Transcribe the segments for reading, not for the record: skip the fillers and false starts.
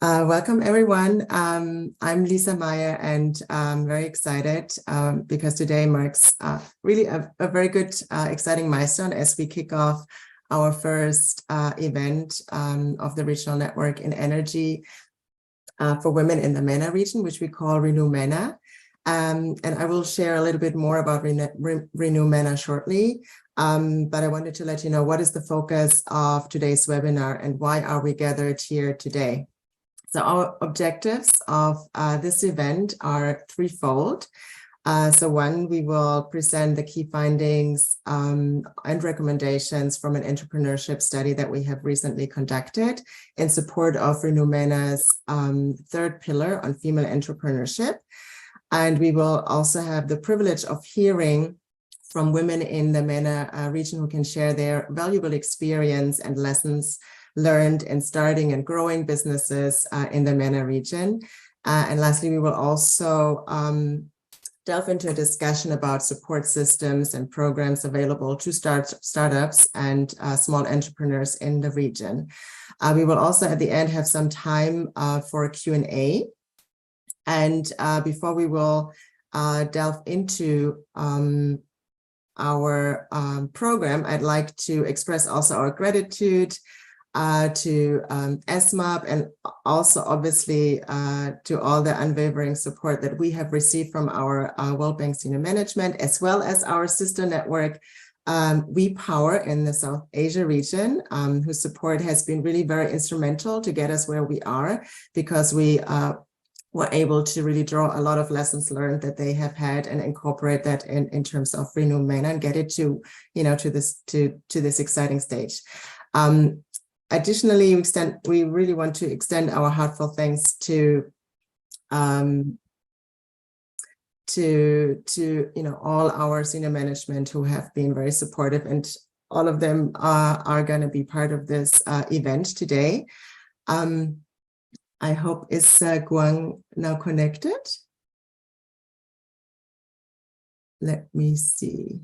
Welcome, everyone. I'm Lisa Meyer, and I'm very excited because today marks really a very good, exciting milestone as we kick off our first event of the regional network in energy for women in the MENA region, which we call Renew MENA. And I will share a little bit more about Renew MENA shortly. But I wanted to let you know what is the focus of today's webinar and why are we gathered here today. So our objectives of this event are threefold. So one, we will present the key findings and recommendations from an entrepreneurship study that we have recently conducted in support of Renew MENA's third pillar on female entrepreneurship. And we will also have the privilege of hearing from women in the MENA region who can share their valuable experience and lessons learned in starting and growing businesses in the MENA region. And lastly, we will also delve into a discussion about support systems and programs available to startups and small entrepreneurs in the region. We will also at the end have some time for a Q&A. And before we will delve into our program, I'd like to express also our gratitude to SMAP and also obviously to all the unwavering support that we have received from our World Bank senior management, as well as our sister network, We Power in the South Asia region, whose support has been really very instrumental to get us where we are, because we were able to really draw a lot of lessons learned that they have had and incorporate that in terms of Renew MENA and get it to, to this exciting stage. Additionally, we really want to extend our heartfelt thanks to all our senior management who have been very supportive, and all of them are going to be part of this event today. I hope is Guang now connected? Let me see.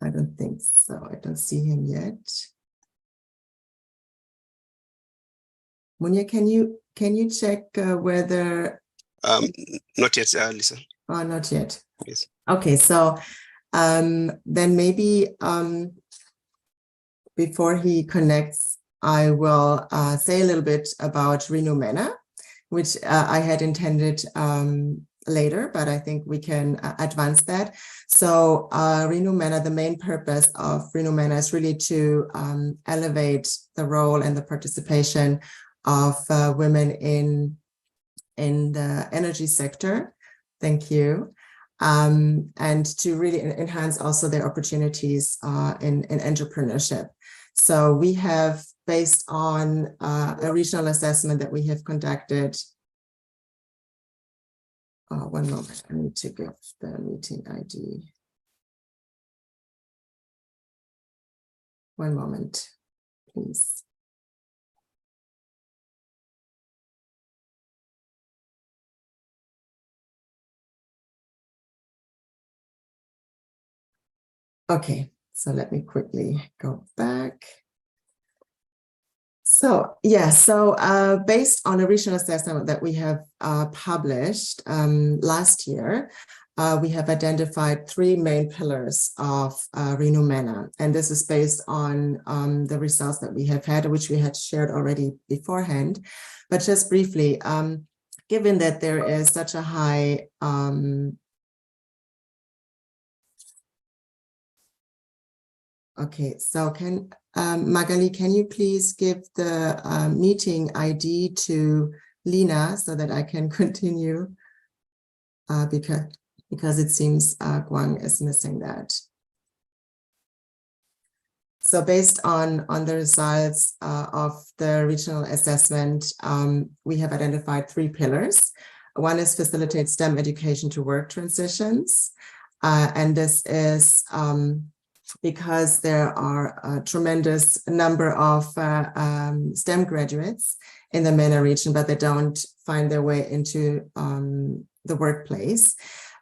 I don't think so. I don't see him yet. Munya, can you check whether? Not yet, Lisa. Oh, not yet. Yes. Okay, so then maybe before he connects, I will say a little bit about Renew MENA, which I had intended later, but I think we can advance that. So Renew MENA, the main purpose of Renew MENA is really to elevate the role and the participation of women in the energy sector. Thank you. And to really enhance also their opportunities in entrepreneurship. So we have, based on a regional assessment that we have conducted. One moment, I need to give the meeting ID. One moment, please. Okay, so let me quickly go back. So, yeah, based on a regional assessment that we have published last year, we have identified three main pillars of Renew MENA. And this is based on the results that we have had, which we had shared already beforehand. But just briefly, given that there is such a high okay, so Magali, can you please give the meeting ID to Lina so that I can continue? Because it seems Guang is missing that. So based on the results of the regional assessment, we have identified three pillars. One is facilitate STEM education to work transitions. And this is because there are a tremendous number of STEM graduates in the MENA region, but they don't find their way into the workplace.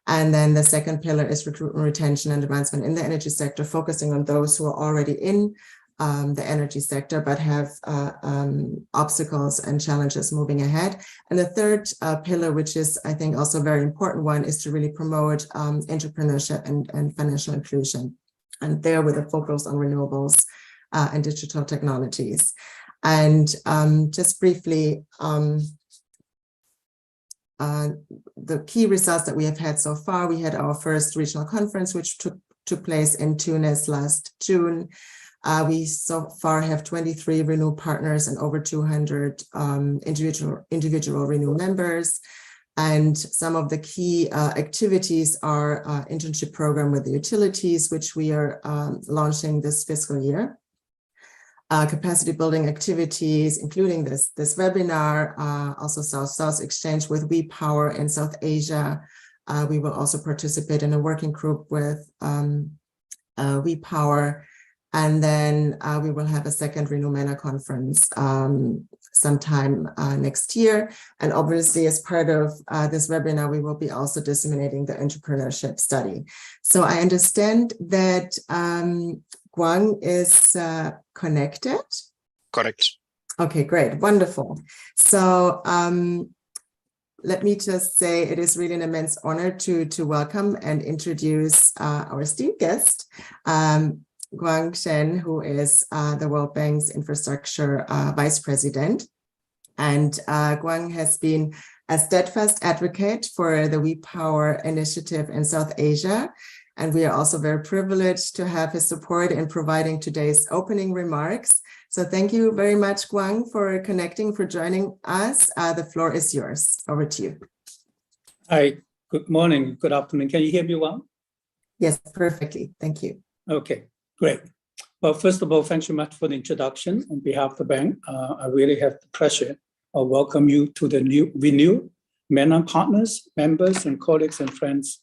And then the second pillar is recruitment, retention, and advancement in the energy sector, focusing on those who are already in the energy sector, but have obstacles and challenges moving ahead. And the third pillar, which is, I think, also a very important one, is to really promote entrepreneurship and financial inclusion. And there with a focus on renewables and digital technologies. And just briefly, the key results that we have had so far, we had our first regional conference, which took place in Tunis last June. We so far have 23 Renew partners and over 200 individual Renew members. And some of the key activities are internship program with the utilities, which we are launching this fiscal year. Capacity building activities, including this webinar, also South-South exchange with WePower in South Asia. We will also participate in a working group with WePower. And then we will have a second Renew MENA conference sometime next year. And obviously, as part of this webinar, we will be also disseminating the entrepreneurship study. So I understand that Guang is connected? Correct. Okay, great, wonderful. So let me just say it is really an immense honor to welcome and introduce our esteemed guest, Guang Shen, who is the World Bank's Infrastructure Vice President. And Guang has been a steadfast advocate for the WePower initiative in South Asia. And we are also very privileged to have his support in providing today's opening remarks. So thank you very much, Guang, for connecting, for joining us. The floor is yours. Over to you. Hi, good morning, good afternoon. Can you hear me well? Yes, perfectly. Thank you. Okay, great. Well, first of all, thanks so much for the introduction. On behalf of the bank, I really have the pleasure of welcome you to the new Renew MENA partners, members, and colleagues and friends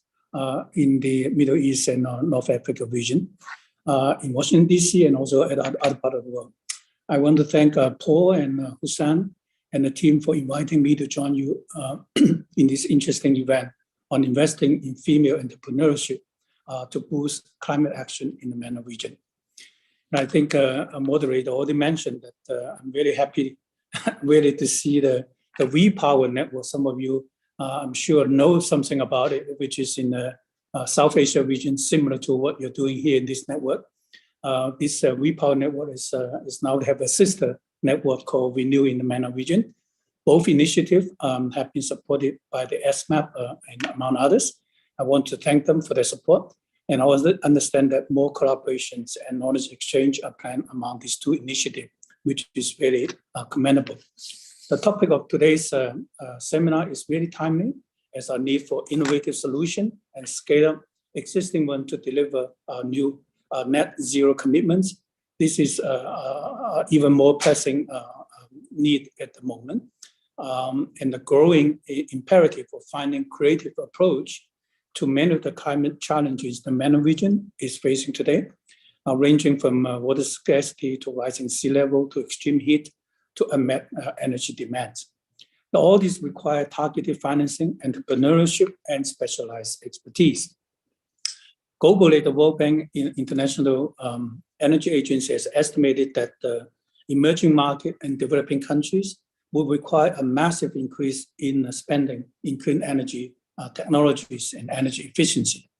in the Middle East and North Africa region, in Washington, D.C., and also at other part of the world. I want to thank Paul and Hussein and the team for inviting me to join you in this interesting event on investing in female entrepreneurship to boost climate action in the MENA region. And I think a moderator already mentioned that I'm very happy really to see the WePower network. Some of you I'm sure know something about it, which is in the South Asia region, similar to what you're doing here in this network. This WePower network is now have a sister network called Renew in the MENA region. Both initiatives have been supported by the SMAP and among others. I want to thank them for their support. And I also understand that more collaborations and knowledge exchange are planned among these two initiatives, which is very commendable. The topic of today's seminar is really timely, as our need for innovative solution and scale up existing one to deliver new net zero commitments. This is even more pressing need at the moment. And the growing imperative for finding creative approach to many of the climate challenges the MENA region is facing today, ranging from water scarcity to rising sea level to extreme heat to unmet energy demands. Now, all these require targeted financing, entrepreneurship, and specialized expertise. Globally, the World Bank International Energy Agency has estimated that the emerging market and developing countries will require a massive increase in spending in clean energy technologies and energy efficiency.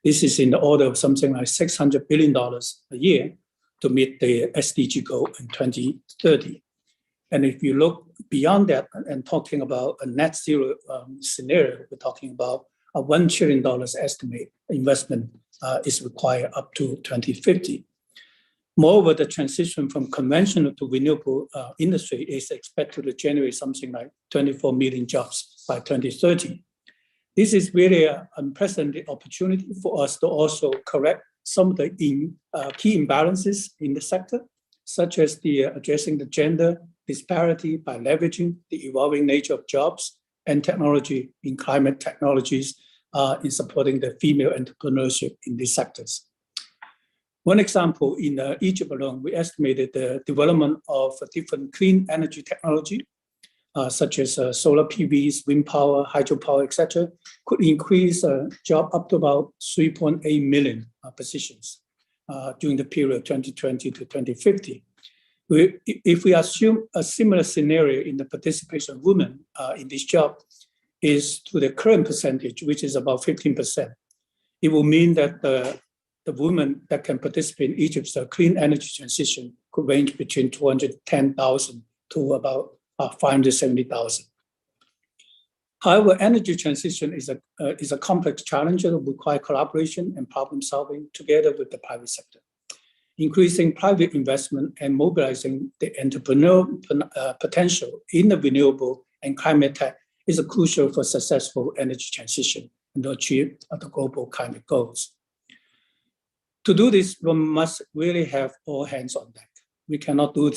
This is in the order of something like $600 billion a year to meet the SDG goal in 2030. And if you look beyond that and talking about a net zero scenario, we're talking about a $1 trillion estimate investment is required up to 2050. Moreover, the transition from conventional to renewable industry is expected to generate something like 24 million jobs by 2030. This is really an unprecedented opportunity for us to also correct some of the key imbalances in the sector, such as addressing the gender disparity by leveraging the evolving nature of jobs and technology in climate technologies in supporting the female entrepreneurship in these sectors. One example, in Egypt alone, we estimated the development of different clean energy technology, such as solar PVs, wind power, hydropower, etc., could increase job up to about 3.8 million positions. during the period 2020 to 2050. If we assume a similar scenario in the participation of women in this job is to the current percentage, which is about 15%, it will mean that the women that can participate in Egypt's clean energy transition could range between 210,000 to about 570,000. However, energy transition is a complex challenge that requires collaboration and problem solving together with the private sector. Increasing private investment and mobilizing the entrepreneurial potential in the renewable and climate tech is crucial for successful energy transition and to achieve the global climate goals. To do this, we must really have all hands on deck. We cannot do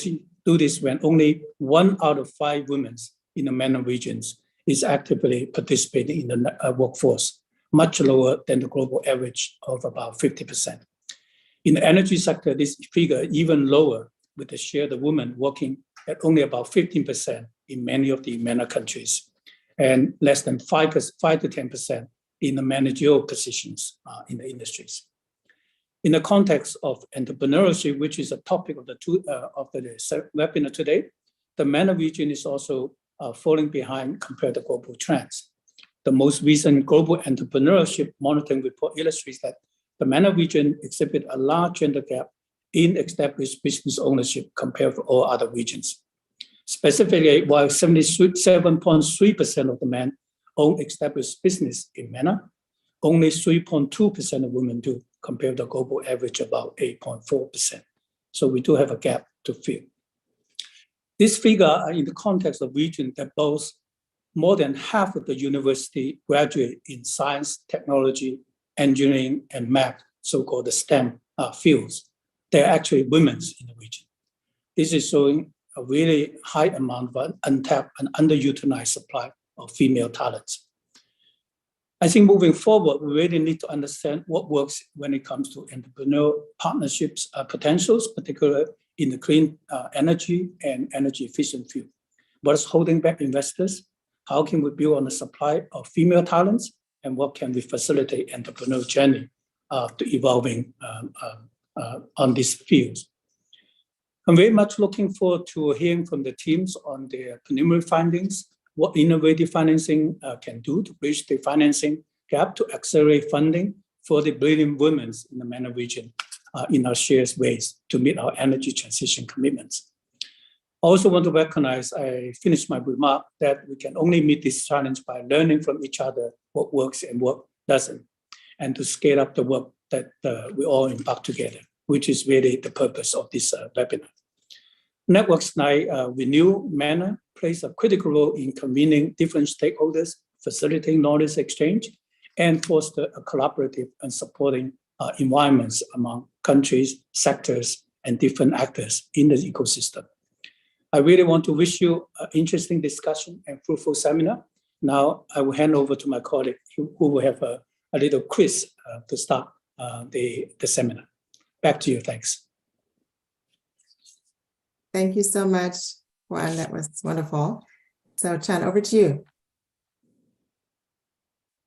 this when only 1 out of 5 women in the MENA regions is actively participating in the workforce, much lower than the global average of about 50%. In the energy sector, this figure is even lower, with the share of women working at only about 15% in many of the MENA countries, and less than 5 to 10% in the managerial positions in the industries. In the context of entrepreneurship, which is a topic of the webinar today, the MENA region is also falling behind compared to global trends. The most recent global entrepreneurship monitoring report illustrates that the MENA region exhibits a large gender gap in established business ownership compared to all other regions. Specifically, while 77.3% of the men own established business in MENA, only 3.2% of women do, compared to the global average about 8.4%. So we do have a gap to fill. This figure in the context of region that boasts more than half of the university graduate in science, technology, engineering, and math, so-called the STEM fields. They're actually women in the region. This is showing a really high amount of untapped and underutilized supply of female talents. I think moving forward, we really need to understand what works when it comes to entrepreneurial partnerships potentials, particularly in the clean energy and energy efficient field. What is holding back investors? How can we build on the supply of female talents? And what can we facilitate entrepreneurial journey to evolving on these fields? I'm very much looking forward to hearing from the teams on their preliminary findings, what innovative financing can do to bridge the financing gap to accelerate funding for the brilliant women in the MENA region in our shared ways to meet our energy transition commitments. I also want to recognize, I finished my remark, that we can only meet this challenge by learning from each other what works and what doesn't, and to scale up the work that we all embark together, which is really the purpose of this webinar. Networks like Renew MENA plays a critical role in convening different stakeholders, facilitating knowledge exchange, and foster a collaborative and supporting environments among countries, sectors, and different actors in the ecosystem. I really want to wish you an interesting discussion and fruitful seminar. Now I will hand over to my colleague who will have a little quiz to start the seminar. Back to you, thanks. Thank you so much, Juan. That was wonderful. So Chan, over to you.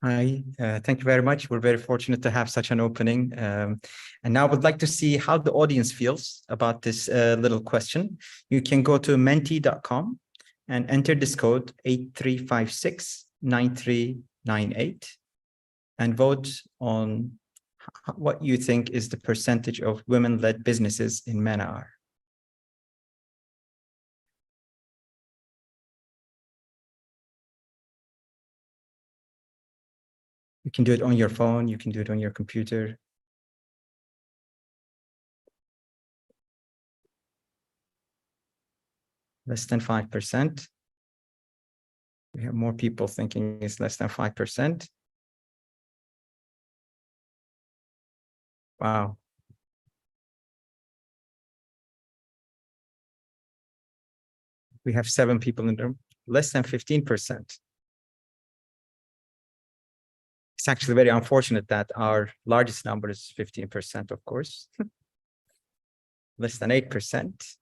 Hi, thank you very much. We're very fortunate to have such an opening. And now I would like to see how the audience feels about this little question. You can go to menti.com and enter this code 83569398 and vote on what you think is the percentage of women-led businesses in MENA are. You can do it on your phone, you can do it on your computer. Less than 5%. We have more people thinking it's less than 5%. Wow. We have 7 people in the room, less than 15%. It's actually very unfortunate that our largest number is 15%, of course. Less than 8%.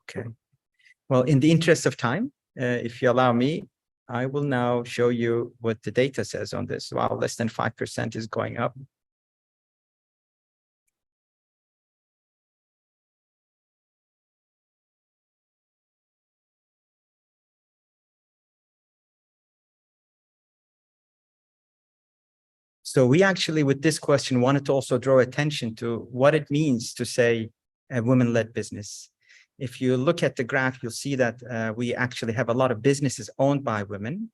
Okay. Well, in the interest of time, if you allow me, I will now show you what the data says on this. While less than 5% is going up. So we actually, with this question, wanted to also draw attention to what it means to say a women-led business. If you look at the graph, you'll see that we actually have a lot of businesses owned by women,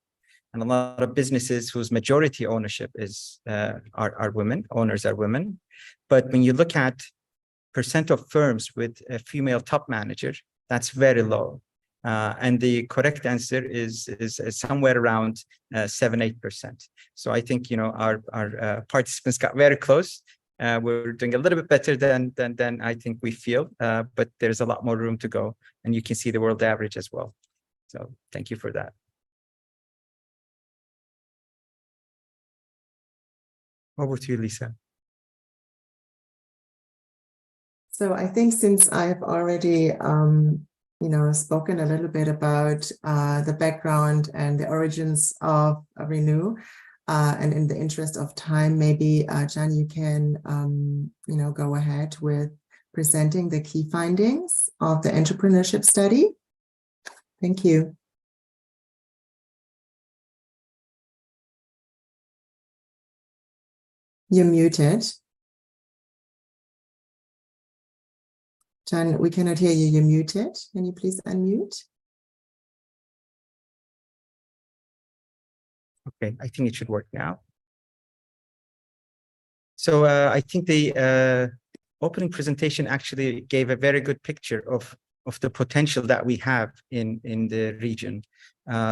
and a lot of businesses whose majority ownership is are women, owners are women. But when you look at percent of firms with a female top manager, that's very low. And the correct answer is somewhere around 7-8%. So I think, you know, our participants got very close. We're doing a little bit better than I think we feel, but there's a lot more room to go. And you can see the world average as well. So thank you for that. Over to you, Lisa. So I think since I've already, you know, spoken a little bit about the background and the origins of Renew, and in the interest of time, maybe Can, you can, you know, go ahead with presenting the key findings of the entrepreneurship study. Thank you. You're muted. Can, we cannot hear you. You're muted. Can you please unmute? Okay, I think it should work now. So I think the opening presentation actually gave a very good picture of the potential that we have in the region.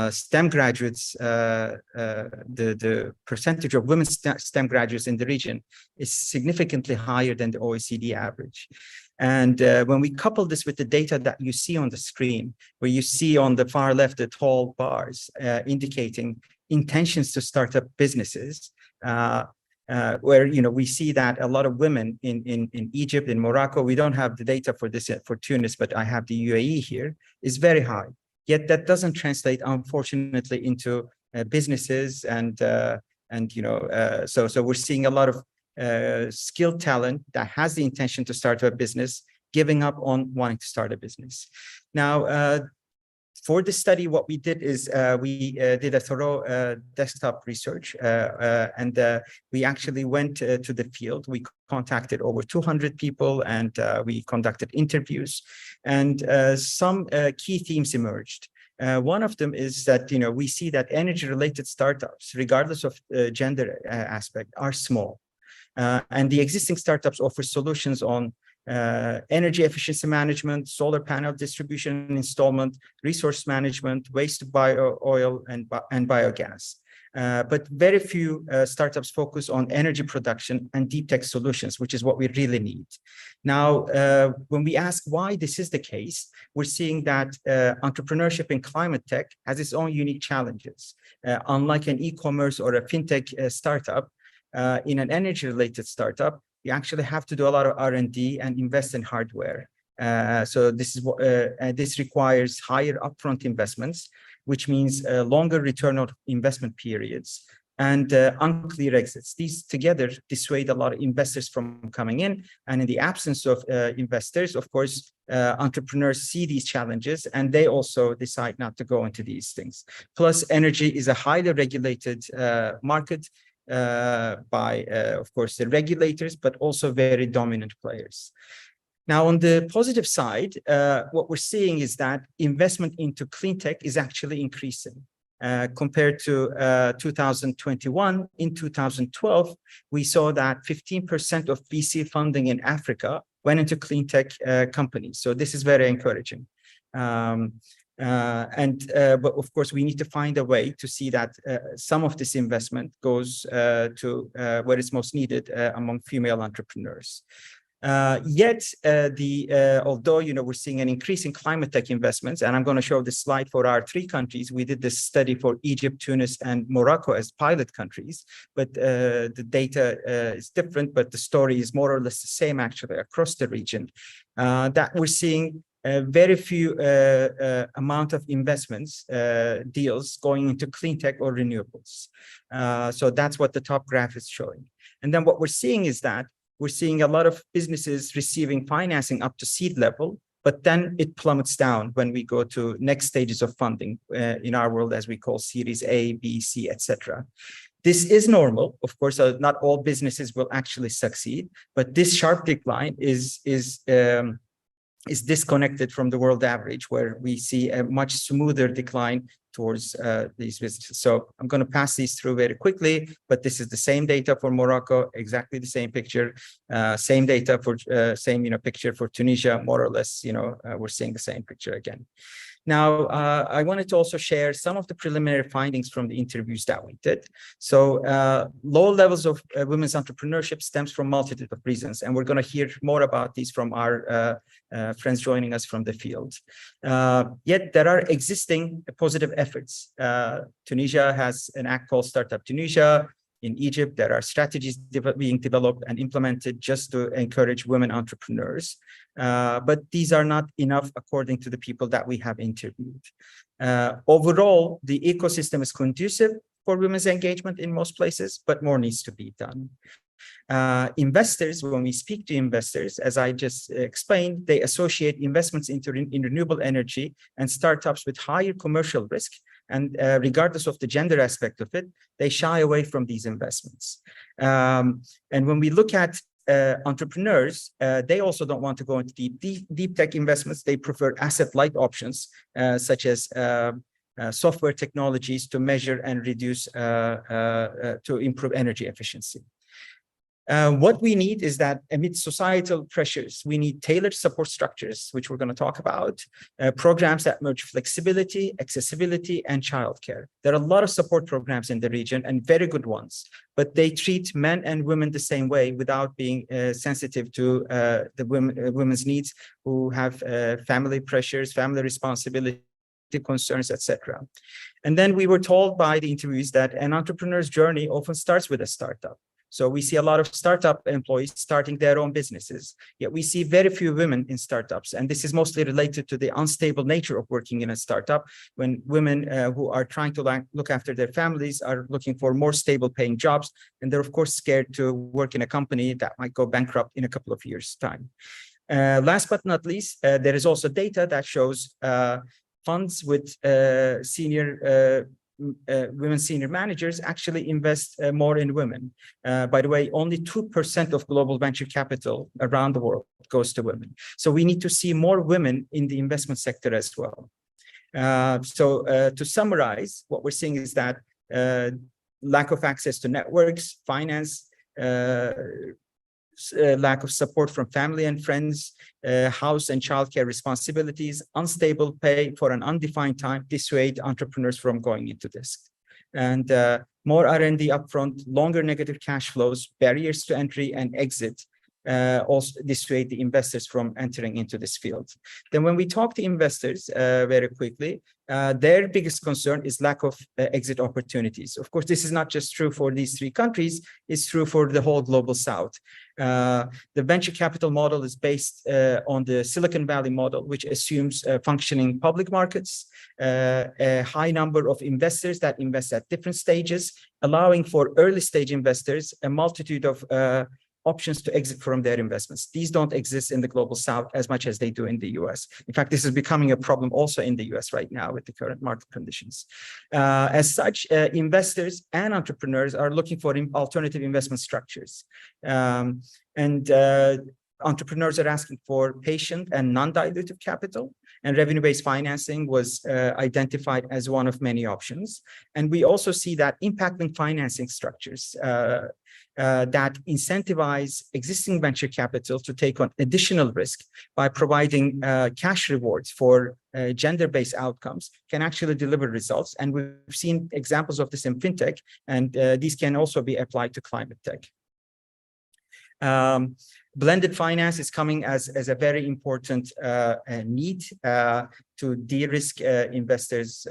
STEM graduates, the percentage of women STEM graduates in the region is significantly higher than the OECD average. And when we couple this with the data that you see on the screen, where you see on the far left the tall bars indicating intentions to start up businesses, where, you know, we see that a lot of women in Egypt, in Morocco, we don't have the data for this for Tunis, but I have the UAE here, is very high. Yet that doesn't translate, unfortunately, into businesses and you know, so we're seeing a lot of skilled talent that has the intention to start a business giving up on wanting to start a business. Now, for the study, what we did is we did a thorough desktop research, and we actually went to the field. We contacted over 200 people, and we conducted interviews, and some key themes emerged. One of them is that, you know, we see that energy-related startups, regardless of gender aspect, are small. And the existing startups offer solutions on energy efficiency management, solar panel distribution and installment, resource management, waste bio oil and biogas. But very few startups focus on energy production and deep tech solutions, which is what we really need. Now, when we ask why this is the case, we're seeing that entrepreneurship in climate tech has its own unique challenges. Unlike an e-commerce or a fintech startup, in an energy-related startup, you actually have to do a lot of R&D and invest in hardware. So this is what this requires higher upfront investments, which means longer return on investment periods and unclear exits. These together dissuade a lot of investors from coming in. And in the absence of investors, of course, entrepreneurs see these challenges and they also decide not to go into these things. Plus, energy is a highly regulated market by, of course, the regulators, but also very dominant players. Now, on the positive side, what we're seeing is that investment into clean tech is actually increasing. Compared to 2021, in 2012, we saw that 15% of VC funding in Africa went into clean tech companies. So this is very encouraging. But of course, we need to find a way to see that some of this investment goes to where it's most needed among female entrepreneurs. Yet, although, you know, we're seeing an increase in climate tech investments, and I'm going to show this slide for our 3 countries. We did this study for Egypt, Tunis, and Morocco as pilot countries, but the data is different, but the story is more or less the same actually across the region, that we're seeing very few amount of investments, deals going into clean tech or renewables. So that's what the top graph is showing. And then what we're seeing is that we're seeing a lot of businesses receiving financing up to seed level, but then it plummets down when we go to next stages of funding in our world, as we call Series A, B, C, etc. This is normal. Of course, not all businesses will actually succeed, but this sharp decline is disconnected from the world average, where we see a much smoother decline towards these businesses. So I'm going to pass these through very quickly, but this is the same data for Morocco, exactly the same picture, same data for same picture for Tunisia, more or less. We're seeing the same picture again. Now, I wanted to also share some of the preliminary findings from the interviews that we did. So low levels of women's entrepreneurship stems from multitude of reasons, and we're going to hear more about these from our friends joining us from the field. Yet there are existing positive efforts. Tunisia has an act called Startup Tunisia. In Egypt, there are strategies being developed and implemented just to encourage women entrepreneurs. But these are not enough according to the people that we have interviewed. Overall, the ecosystem is conducive for women's engagement in most places, but more needs to be done. Investors, when we speak to investors, as I just explained, they associate investments in renewable energy and startups with higher commercial risk. And regardless of the gender aspect of it, they shy away from these investments. And when we look at entrepreneurs, they also don't want to go into deep tech investments. They prefer asset-light options, such as software technologies to measure and reduce, to improve energy efficiency. What we need is that amid societal pressures, we need tailored support structures, which we're going to talk about, programs that merge flexibility, accessibility, and childcare. There are a lot of support programs in the region and very good ones, but they treat men and women the same way without being sensitive to the women's needs who have family pressures, family responsibility, concerns, etc. And then we were told by the interviewees that an entrepreneur's journey often starts with a startup. So we see a lot of startup employees starting their own businesses, yet we see very few women in startups. And this is mostly related to the unstable nature of working in a startup, when women who are trying to look after their families are looking for more stable paying jobs. And they're of course scared to work in a company that might go bankrupt in a couple of years' time. Last but not least, there is also data that shows funds with women senior managers actually invest more in women. By the way, only 2% of global venture capital around the world goes to women. So we need to see more women in the investment sector as well. To summarize, what we're seeing is that lack of access to networks, finance, lack of support from family and friends, house and childcare responsibilities, unstable pay for an undefined time dissuade entrepreneurs from going into this. And more R&D upfront, longer negative cash flows, barriers to entry and exit also dissuade the investors from entering into this field. Then when we talk to investors very quickly, their biggest concern is lack of exit opportunities. Of course, this is not just true for these three countries, it's true for the whole global South. The venture capital model is based on the Silicon Valley model, which assumes functioning public markets, a high number of investors that invest at different stages, allowing for early stage investors a multitude of options to exit from their investments. These don't exist in the global South as much as they do in the US. In fact, this is becoming a problem also in the US right now with the current market conditions. As such, investors and entrepreneurs are looking for alternative investment structures. Entrepreneurs are asking for patient and non-dilutive capital, and revenue-based financing was identified as one of many options. And we also see that impact-linked financing structures that incentivize existing venture capital to take on additional risk by providing cash rewards for gender-based outcomes can actually deliver results. And we've seen examples of this in fintech, and these can also be applied to climate tech. Blended finance is coming as a very important need to de-risk investors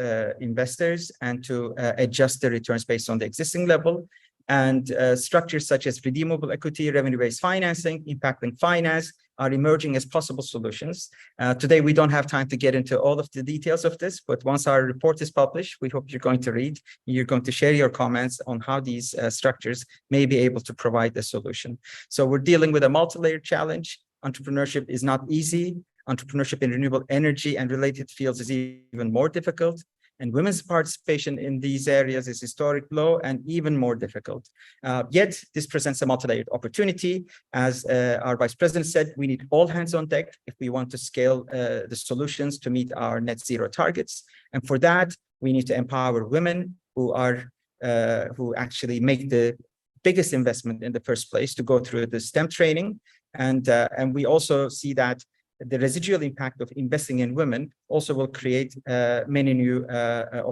and to adjust the returns based on the existing level. And structures such as redeemable equity, revenue-based financing, impact-linked finance are emerging as possible solutions. Today, we don't have time to get into all of the details of this, but once our report is published, we hope you're going to read, you're going to share your comments on how these structures may be able to provide the solution. So we're dealing with a multi-layered challenge. Entrepreneurship is not easy. Entrepreneurship in renewable energy and related fields is even more difficult. And women's participation in these areas is historic low and even more difficult. Yet this presents a multi-layered opportunity. As our Vice President said, we need all hands on deck if we want to scale the solutions to meet our net zero targets. And for that, we need to empower women who actually make the biggest investment in the first place to go through the STEM training. And we also see that the residual impact of investing in women also will create many new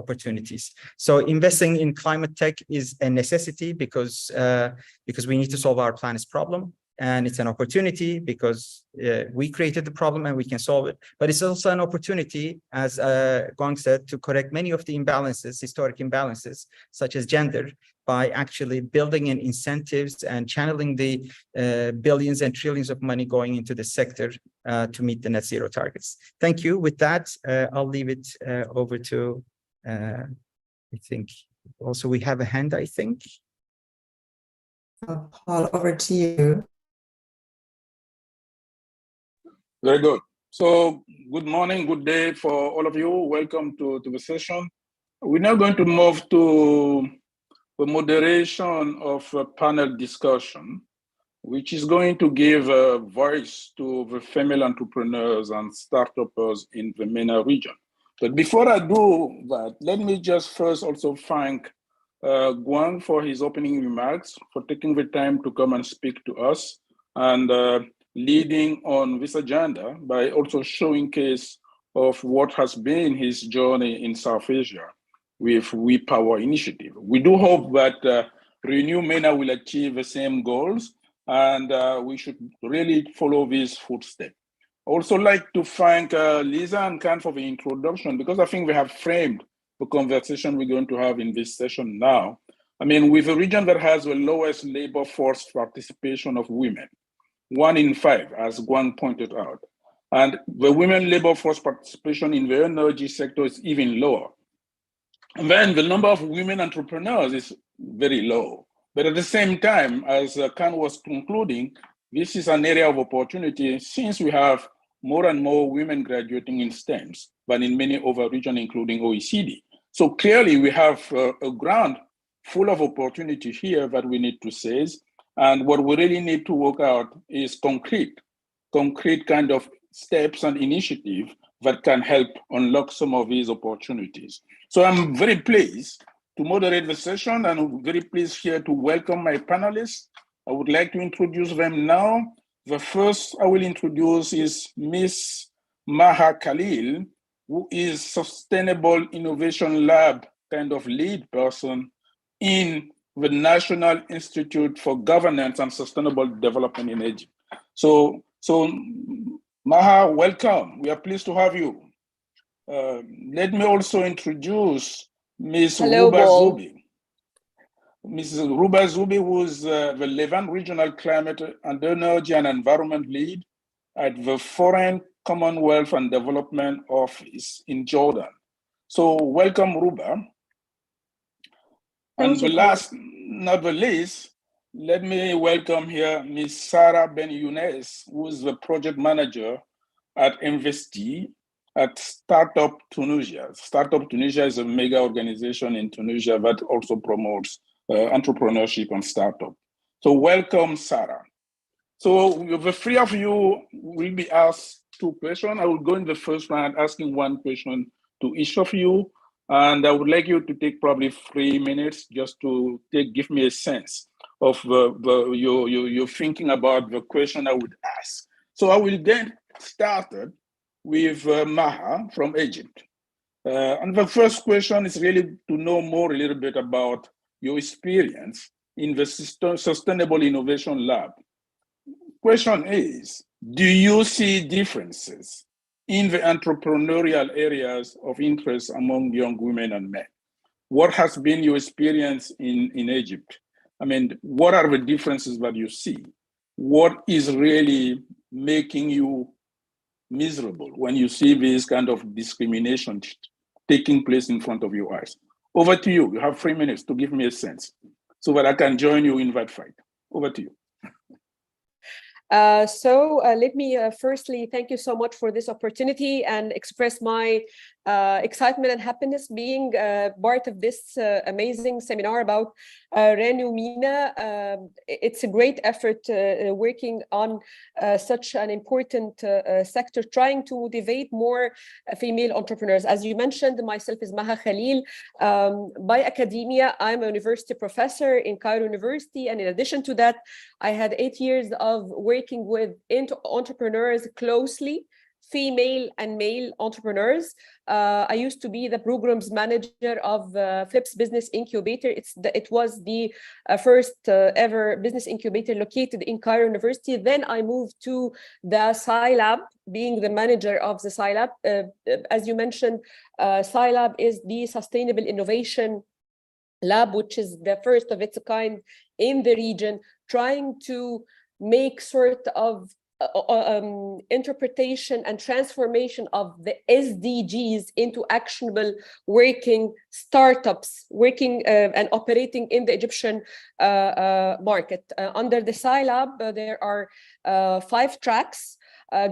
opportunities. So investing in climate tech is a necessity because we need to solve our planet's problem. And it's an opportunity because we created the problem and we can solve it. But it's also an opportunity, as Guang said, to correct many of the imbalances, historic imbalances, such as gender, by actually building in incentives and channeling the billions and trillions of money going into the sector to meet the net zero targets. Thank you. With that, I'll leave it over to, I think, also we have a hand, I think. Paul, over to you. Very good. So good morning, good day for all of you. Welcome to the session. We're now going to move to the moderation of a panel discussion, which is going to give a voice to the female entrepreneurs and startups in the MENA region. But before I do that, let me just first also thank Guang for his opening remarks, for taking the time to come and speak to us, and leading on this agenda by also showing case of what has been his journey in South Asia with We Power initiative. We do hope that Renew MENA will achieve the same goals, and we should really follow these footsteps. I also like to thank Lisa and Khan for the introduction, because I think they have framed the conversation we're going to have in this session now. I mean, with a region that has the lowest labor force participation of women, 1 in 5, as Guang pointed out. And the women labor force participation in the energy sector is even lower. And then the number of women entrepreneurs is very low. But at the same time, as Khan was concluding, this is an area of opportunity since we have more and more women graduating in STEMs than in many other regions, including OECD. So clearly we have a ground full of opportunity here that we need to seize. And what we really need to work out is concrete kind of steps and initiatives that can help unlock some of these opportunities. So I'm very pleased to moderate the session, and I'm very pleased here to welcome my panelists. I would like to introduce them now. The first I will introduce is Ms. Maha Khalil, who is Sustainable Innovation Lab kind of lead person in the National Institute for Governance and Sustainable Development in Egypt. So Maha, welcome. We are pleased to have you. Let me also introduce Ms. Ruba Zubi. Mrs. Ruba Zubi, who is the Levant Regional Climate and Energy and Environment Lead at the Foreign Commonwealth and Development Office in Jordan. So welcome, Ruba. And the last, not the least, let me welcome here Ms. Sarah Ben Younes, who is the project manager at Investi at Startup Tunisia. Startup Tunisia is a mega organization in Tunisia that also promotes entrepreneurship and startup. So welcome, Sarah. So the three of you will be asked 2 questions. I will go in the first round asking 1 question to each of you. And I would like you to take probably 3 minutes just to give me a sense of your thinking about the question I would ask. So I will get started with Maha from Egypt. And the first question is really to know a little bit about your experience in the Sustainable Innovation Lab. Question is, do you see differences in the entrepreneurial areas of interest among young women and men? What has been your experience in Egypt? I mean, what are the differences that you see? What is really making you miserable when you see this kind of discrimination taking place in front of your eyes? Over to you. You have 3 minutes to give me a sense so that I can join you in that fight. Over to you. Let me firstly thank you so much for this opportunity and express my excitement and happiness being part of this amazing seminar about Renew MENA. It's a great effort working on such an important sector, trying to motivate more female entrepreneurs. As you mentioned, myself is Maha Khalil. By academia, I'm a university professor in Cairo University. And in addition to that, I had 8 years of working with entrepreneurs closely, female and male entrepreneurs. I used to be the programs manager of Flips Business Incubator. It was the first ever business incubator located in Cairo University. Then I moved to the SciLab, being the manager of the SciLab. As you mentioned, SciLab is the Sustainable Innovation Lab, which is the first of its kind in the region, trying to make sort of interpretation and transformation of the SDGs into actionable working startups, working and operating in the Egyptian market. Under the SciLab, there are 5 tracks: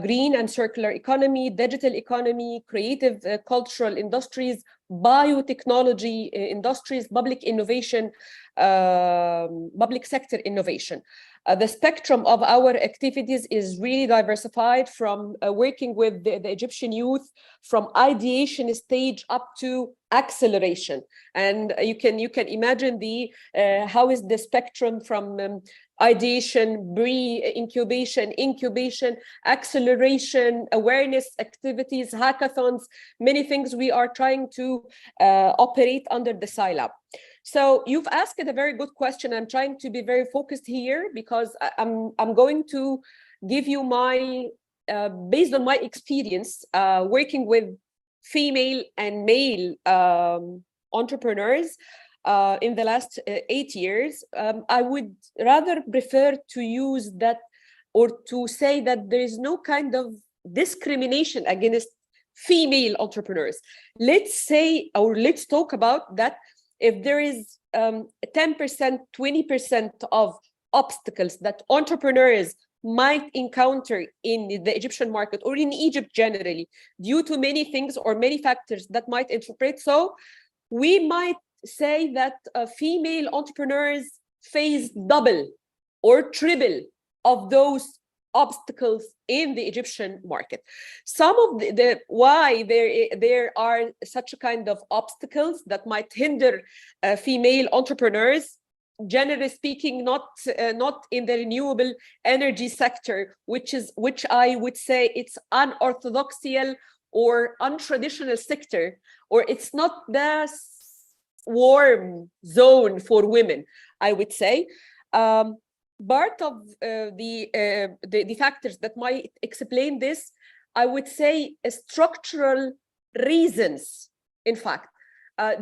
green and circular economy, digital economy, creative cultural industries, biotechnology industries, public innovation, public sector innovation. The spectrum of our activities is really diversified, from working with the Egyptian youth from ideation stage up to acceleration. And you can imagine how is the spectrum from ideation, incubation, acceleration, awareness activities, hackathons, many things we are trying to operate under the SciLab. So you've asked a very good question. I'm trying to be very focused here because I'm going to give you my, based on my experience working with female and male entrepreneurs in the last 8 years. I would rather prefer to use that, or to say that there is no kind of discrimination against female entrepreneurs. Let's say, or let's talk about that. If there is 10%, 20% of obstacles that entrepreneurs might encounter in the Egyptian market or in Egypt generally, due to many things or many factors that might interpret, so we might say that female entrepreneurs face double or triple of those obstacles in the Egyptian market. Some of why there are such a kind of obstacles that might hinder female entrepreneurs, generally speaking, not in the renewable energy sector, which I would say it's unorthodoxial or untraditional sector, or it's not the warm zone for women, I would say. Part of the factors that might explain this, I would say, structural reasons. In fact,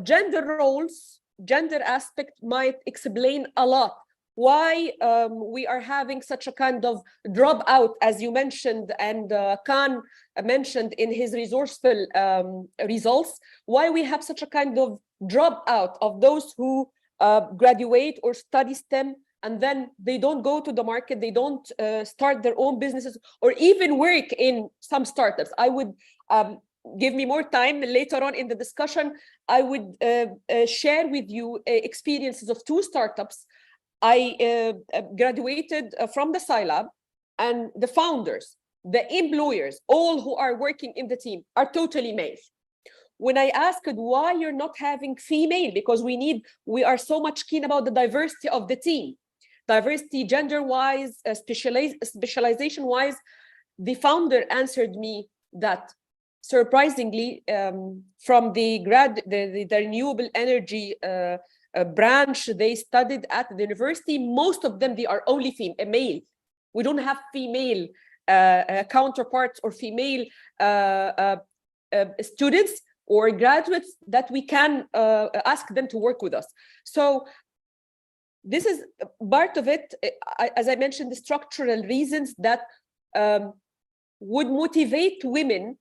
gender roles, gender aspect might explain a lot why we are having such a kind of dropout, as you mentioned, and Khan mentioned in his resourceful results, why we have such a kind of dropout of those who graduate or study STEM, and then they don't go to the market, they don't start their own businesses, or even work in some startups. I would give me more time later on in the discussion. I would share with you experiences of 2 startups. I graduated from the SciLab, and the founders, the employers, all who are working in the team are totally male. When I asked why you're not having female, because we are so much keen about the diversity of the team, diversity gender-wise, specialization-wise, the founder answered me that, surprisingly, from the renewable energy branch they studied at the university, most of them, they are only male. We don't have female counterparts or female students or graduates that we can ask them to work with us. So this is part of it. As I mentioned, the structural reasons that would motivate women,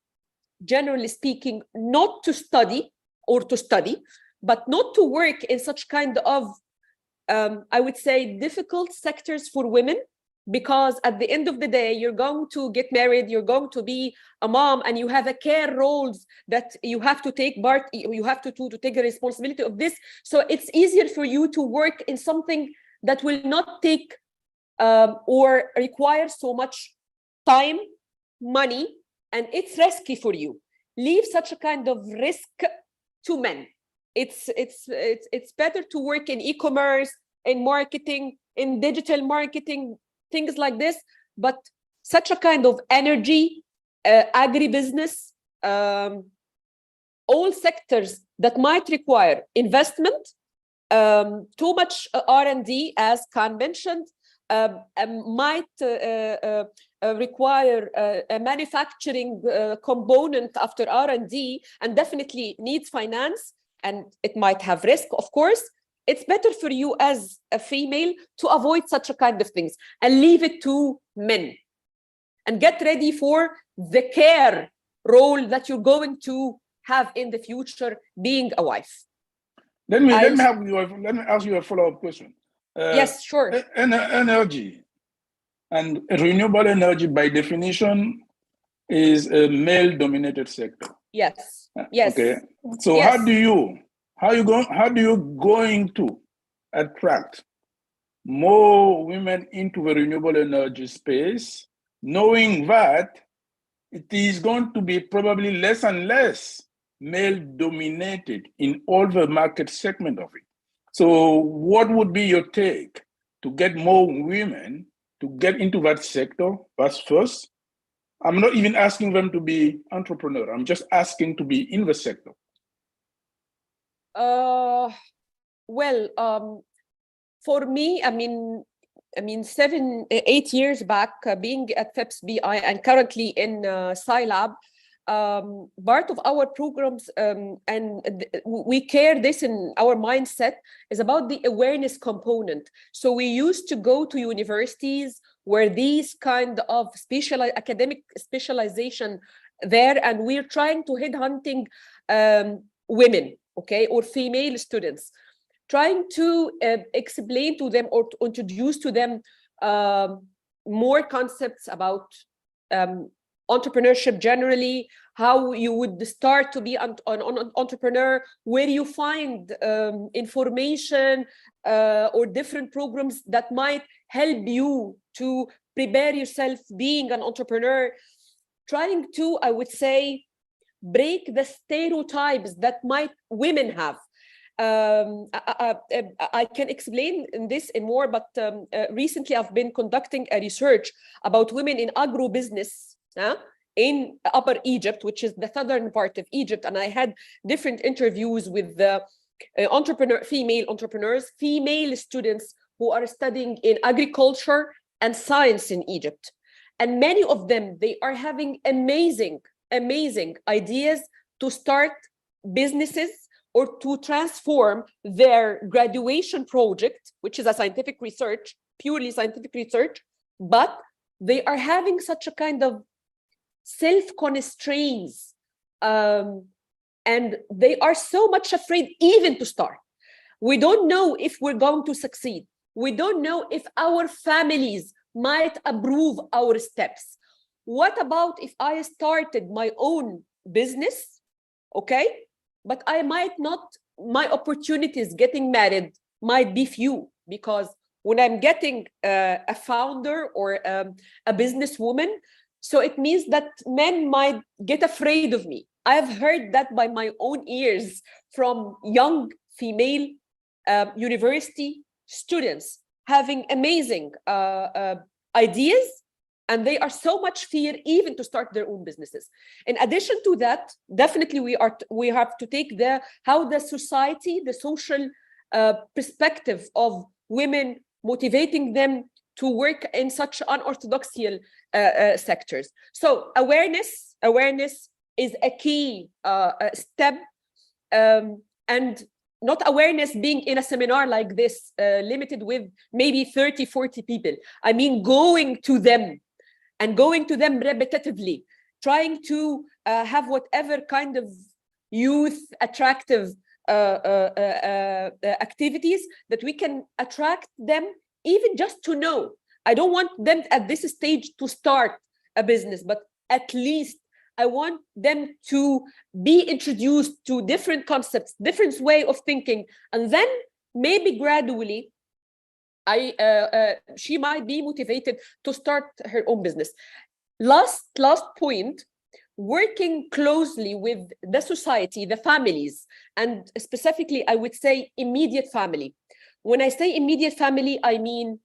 generally speaking, not to study, or to study, but not to work in such kind of, I would say, difficult sectors for women, because at the end of the day, you're going to get married, you're going to be a mom, and you have a care roles that you have to take part, you have to take the responsibility of this. So it's easier for you to work in something that will not take or require so much time, money, and it's risky for you. Leave such a kind of risk to men. It's better to work in e-commerce, in marketing, in digital marketing, things like this. But such a kind of energy, agribusiness, all sectors that might require investment, too much R&D, as Khan mentioned, might require a manufacturing component after R&D, and definitely needs finance, and it might have risk, of course. It's better for you as a female to avoid such a kind of things and leave it to men, and get ready for the care role that you're going to have in the future, being a wife. Let me ask you a follow-up question. Yes, sure. Energy and renewable energy, by definition, is a male-dominated sector. Yes. Yes. Okay. So yes. how do you going to attract more women into the renewable energy space, knowing that it is going to be probably less and less male-dominated in all the market segment of it? So what would be your take to get more women to get into that sector? That's first. I'm not even asking them to be entrepreneur. I'm just asking to be in the sector. For me, I mean 7-8 years back, being at FEPS BI and currently in Scilab, part of our programs, and we care this in our mindset, is about the awareness component. So we used to go to universities where these kind of academic specialization there, and we're trying to headhunting women, okay, or female students, trying to explain to them or to introduce to them more concepts about entrepreneurship generally, how you would start to be an entrepreneur, where you find information or different programs that might help you to prepare yourself being an entrepreneur, trying to, I would say, break the stereotypes that women have. I can explain this in more, but recently I've been conducting a research about women in agro-business in Upper Egypt, which is the southern part of Egypt, and I had different interviews with the female entrepreneurs, female students who are studying in agriculture and science in Egypt, and many of them, they are having amazing ideas to start businesses or to transform their graduation project, which is a scientific research, purely scientific research, but they are having such a kind of self-constraints, and they are so much afraid even to start. We don't know if we're going to succeed. We don't know if our families might approve our steps. What about if I started my own business, okay? But I might not, my opportunities getting married might be few, because when I'm getting a founder or a businesswoman, so it means that men might get afraid of me. I've heard that by my own ears from young female university students having amazing ideas, and they are so much fear even to start their own businesses. In addition to that, definitely we have to take how the society, the social perspective of women, motivating them to work in such unorthodoxial sectors. So awareness is a key step, and not awareness being in a seminar like this, limited with maybe 30-40 people. I mean, going to them repetitively, trying to have whatever kind of youth attractive activities that we can attract them, even just to know I don't want them at this stage to start a business, but at least I want them to be introduced to different concepts, different way of thinking, and then maybe gradually she might be motivated to start her own business. Last point, working closely with the society, the families, and specifically, I would say immediate family. When I say immediate family, I mean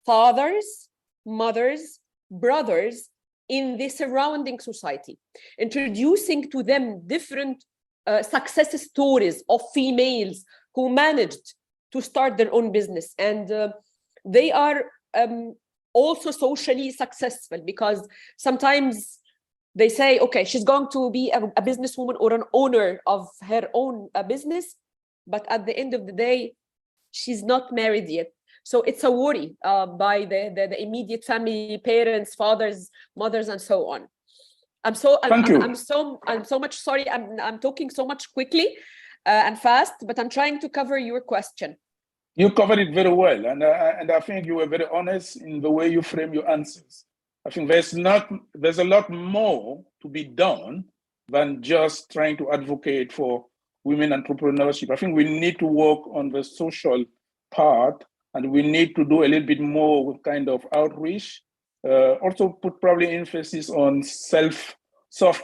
fathers, mothers, brothers in the surrounding society, introducing to them different success stories of females who managed to start their own business. And they are also socially successful, because sometimes they say, okay, she's going to be a businesswoman or an owner of her own business, but at the end of the day, she's not married yet. So it's a worry by the immediate family, parents, fathers, mothers, and so on. I'm so much sorry. I'm talking so much quickly and fast, but I'm trying to cover your question. You covered it very well, and I think you were very honest in the way you frame your answers. I think there's a lot more to be done than just trying to advocate for women entrepreneurship. I think we need to work on the social part, and we need to do a little bit more kind of outreach. Also put probably emphasis on soft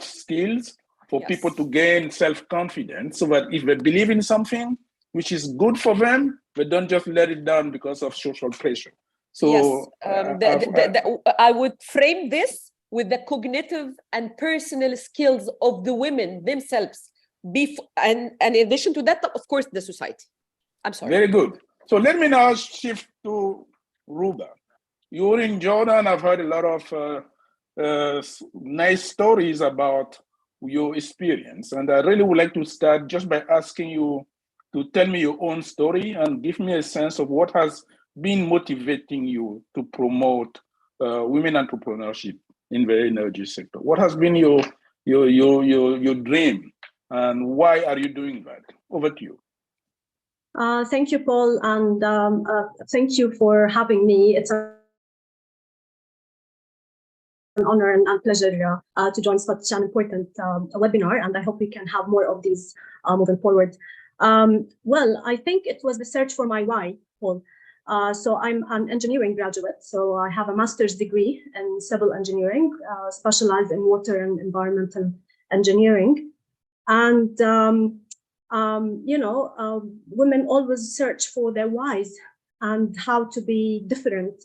skills for people to gain self-confidence, so that if they believe in something which is good for them, they don't just let it down because of social pressure. So I would frame this with the cognitive and personal skills of the women themselves, and in addition to that, of course, the society. I'm sorry. Very good. So let me now shift to Ruba. You're in Jordan. I've heard a lot of nice stories about your experience. And I really would like to start just by asking you to tell me your own story and give me a sense of what has been motivating you to promote women entrepreneurship in the energy sector. What has been your dream, and why are you doing that? Over to you. Thank you, Paul, and thank you for having me. It's an honor and pleasure to join such an important webinar, and I hope we can have more of these moving forward. Well, I think it was the search for my why, Paul. So I'm an engineering graduate, so I have a master's degree in civil engineering, specialized in water and environmental engineering. And women always search for their whys and how to be different,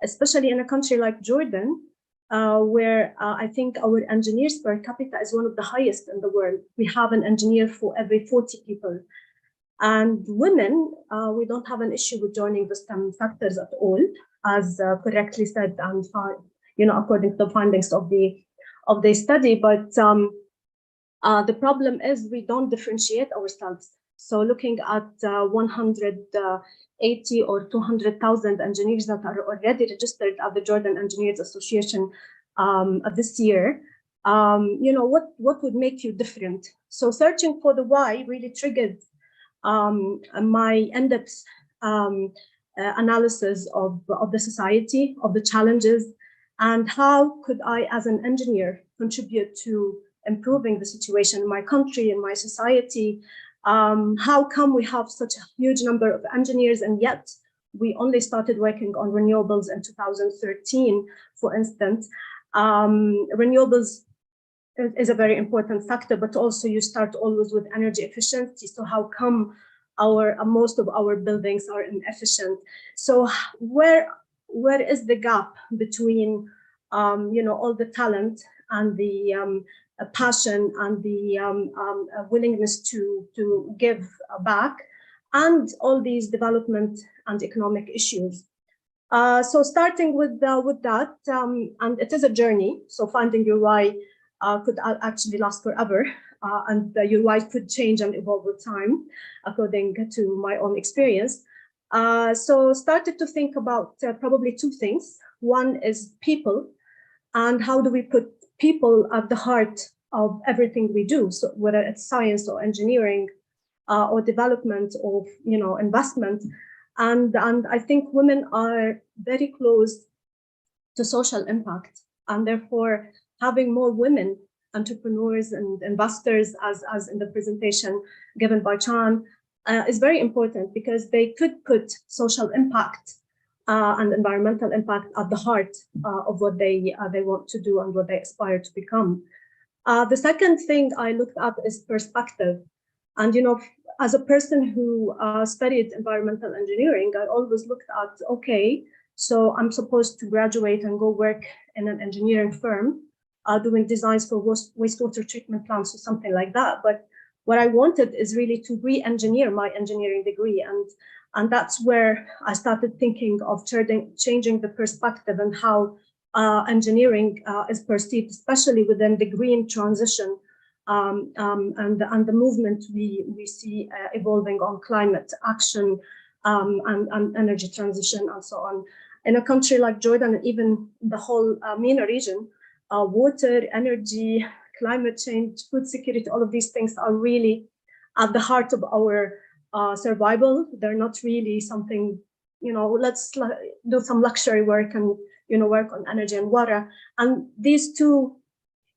especially in a country like Jordan, where I think our engineers per capita is one of the highest in the world. We have an engineer for every 40 people. And women, we don't have an issue with joining the STEM sectors at all, as correctly said, and according to the findings of the study. But the problem is we don't differentiate ourselves. So looking at 180 or 200,000 engineers that are already registered at the Jordan Engineers Association this year, what would make you different? So searching for the why really triggered my in-depth analysis of the society, of the challenges, and how could I, as an engineer, contribute to improving the situation in my country, in my society. How come we have such a huge number of engineers, and yet we only started working on renewables in 2013, for instance. Renewables is a very important factor, but also you start always with energy efficiency. So how come most of our buildings are inefficient? So where is the gap between all the talent and the passion and the willingness to give back, and all these development and economic issues? So starting with that, and it is a journey. So finding your why could actually last forever, and your why could change and evolve with time, according to my own experience. So started to think about probably two things. One is people, and how do we put people at the heart of everything we do? So whether it's science or engineering or development or investment. And I think women are very close to social impact. And therefore, having more women entrepreneurs and investors, as in the presentation given by Chan, is very important, because they could put social impact and environmental impact at the heart of what they want to do and what they aspire to become. The second thing I looked at is perspective. And, you know, as a person who studied environmental engineering, I always looked at, okay, so I'm supposed to graduate and go work in an engineering firm doing designs for wastewater treatment plants or something like that. But what I wanted is really to re-engineer my engineering degree. And that's where I started thinking of changing the perspective and how engineering is perceived, especially within the green transition and the movement we see evolving on climate action and energy transition and so on. In a country like Jordan, and even the whole MENA region, water, energy, climate change, food security, all of these things are really at the heart of our survival. They're not really something, you know, let's do some luxury work and, you know, work on energy and water. And these two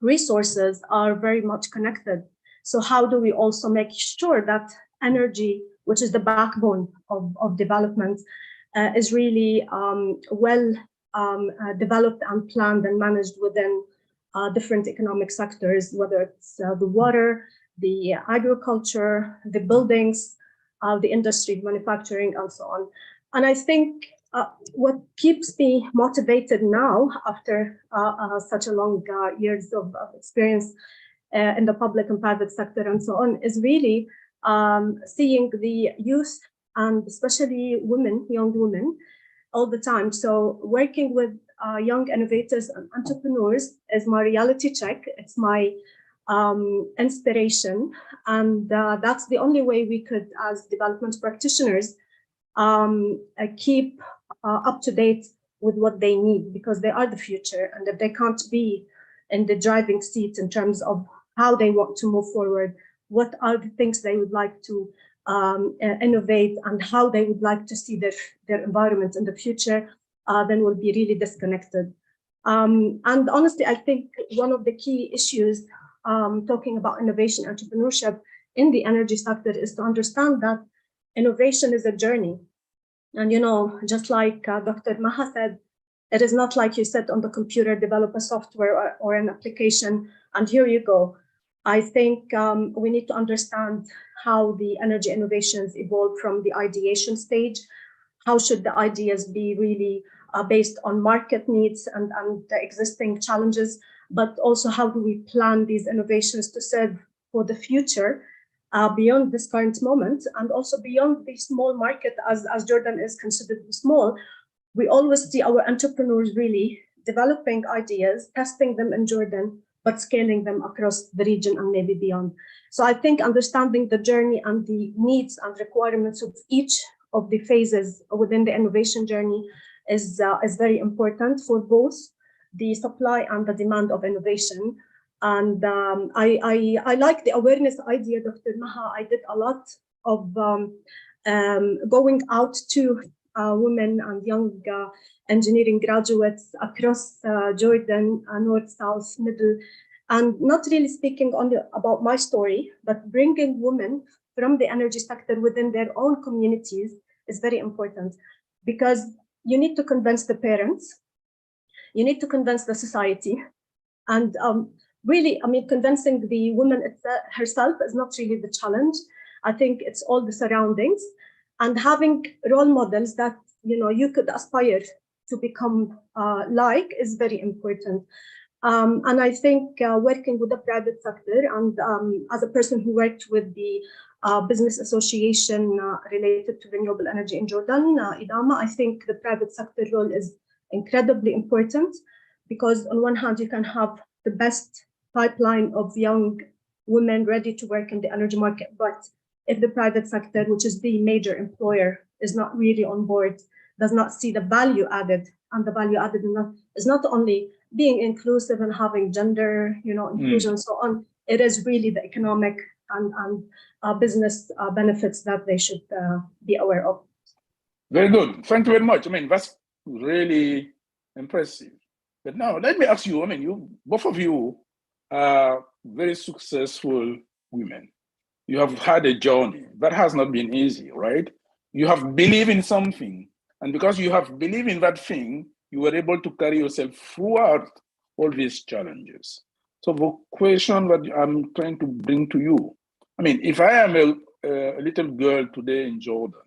resources are very much connected. So how do we also make sure that energy, which is the backbone of development, is really well developed and planned and managed within different economic sectors, whether it's the water, the agriculture, the buildings, the industry, manufacturing, and so on. And I think what keeps me motivated now, after such a long years of experience in the public and private sector and so on, is really seeing the youth, and especially women, young women, all the time. So working with young innovators and entrepreneurs is my reality check. It's my inspiration. And that's the only way we could, as development practitioners, keep up to date with what they need, because they are the future. And if they can't be in the driving seat in terms of how they want to move forward, what are the things they would like to innovate, and how they would like to see their environment in the future, then we'll be really disconnected. And honestly, I think one of the key issues talking about innovation, entrepreneurship in the energy sector is to understand that innovation is a journey. And, you know, just like Dr. Maha said, it is not like you sit on the computer, develop a software or an application, and here you go. I think we need to understand how the energy innovations evolve from the ideation stage. How should the ideas be really based on market needs and the existing challenges, but also how do we plan these innovations to serve for the future beyond this current moment, and also beyond the small market, as Jordan is considered small. We always see our entrepreneurs really developing ideas, testing them in Jordan, but scaling them across the region and maybe beyond. So I think understanding the journey and the needs and requirements of each of the phases within the innovation journey is very important for both the supply and the demand of innovation. And I like the awareness idea, Dr. Maha. I did a lot of going out to women and young engineering graduates across Jordan, north, south, middle, and not really speaking only about my story, but bringing women from the energy sector within their own communities is very important, because you need to convince the parents, you need to convince the society, and really, I mean, convincing the woman herself is not really the challenge. I think it's all the surroundings, and having role models that, you know, you could aspire to become like is very important. And I think working with the private sector, and as a person who worked with the business association related to renewable energy in Jordan, IDAMA, I think the private sector role is incredibly important, because on one hand, you can have the best pipeline of young women ready to work in the energy market. But if the private sector, which is the major employer, is not really on board, does not see the value added, and the value added is not only being inclusive and having gender, you know, inclusion and so on, it is really the economic and business benefits that they should be aware of. Very good. Thank you very much. I mean, that's really impressive. But now let me ask you, I mean, you both of you are very successful women. You have had a journey that has not been easy, right? You have believed in something, and because you have believed in that thing, you were able to carry yourself throughout all these challenges. So the question that I'm trying to bring to you, I mean, if I am a little girl today in Jordan,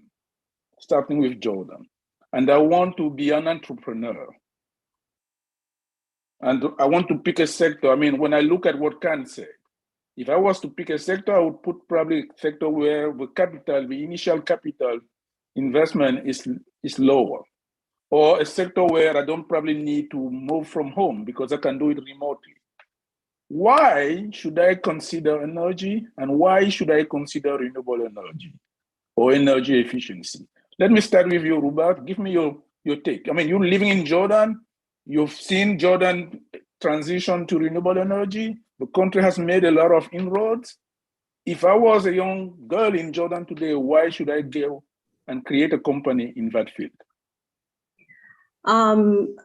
starting with Jordan, and I want to be an entrepreneur, and I want to pick a sector. I mean, when I look at what Khan said, if I was to pick a sector, I would put probably a sector where the capital, the initial capital investment is lower, or a sector where I don't probably need to move from home because I can do it remotely. Why should I consider energy, and why should I consider renewable energy or energy efficiency? Let me start with you, Robert. Give me your take. I mean, you're living in Jordan. You've seen Jordan transition to renewable energy. The country has made a lot of inroads. If I was a young girl in Jordan today, why should I go and create a company in that field?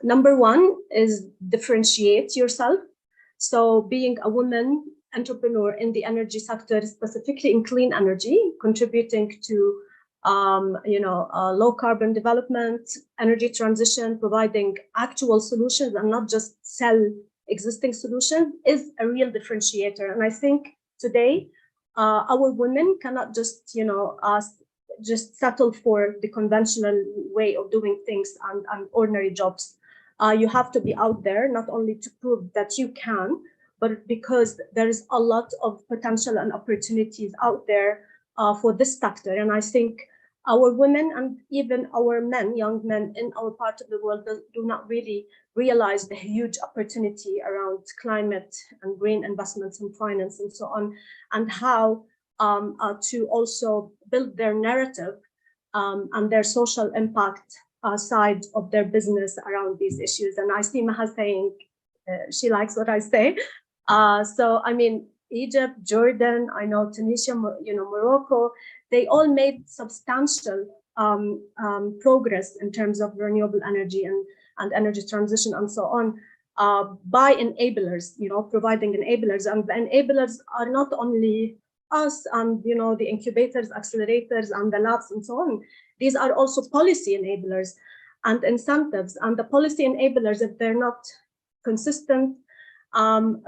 Number one is differentiate yourself. So being a woman entrepreneur in the energy sector, specifically in clean energy, contributing to low carbon development, energy transition, providing actual solutions and not just sell existing solutions, is a real differentiator. And I think today our women cannot just just settle for the conventional way of doing things and ordinary jobs. You have to be out there not only to prove that you can, but because there is a lot of potential and opportunities out there for this sector. And I think our women and even our men, young men in our part of the world, do not really realize the huge opportunity around climate and green investments and finance and so on, and how to also build their narrative and their social impact side of their business around these issues. And I see Maha saying she likes what I say. So, I mean, Egypt, Jordan, I know Tunisia, Morocco, they all made substantial progress in terms of renewable energy and energy transition and so on by enablers, providing enablers. And the enablers are not only us and, the incubators, accelerators, and the labs and so on. These are also policy enablers and incentives. And the policy enablers, if they're not consistent,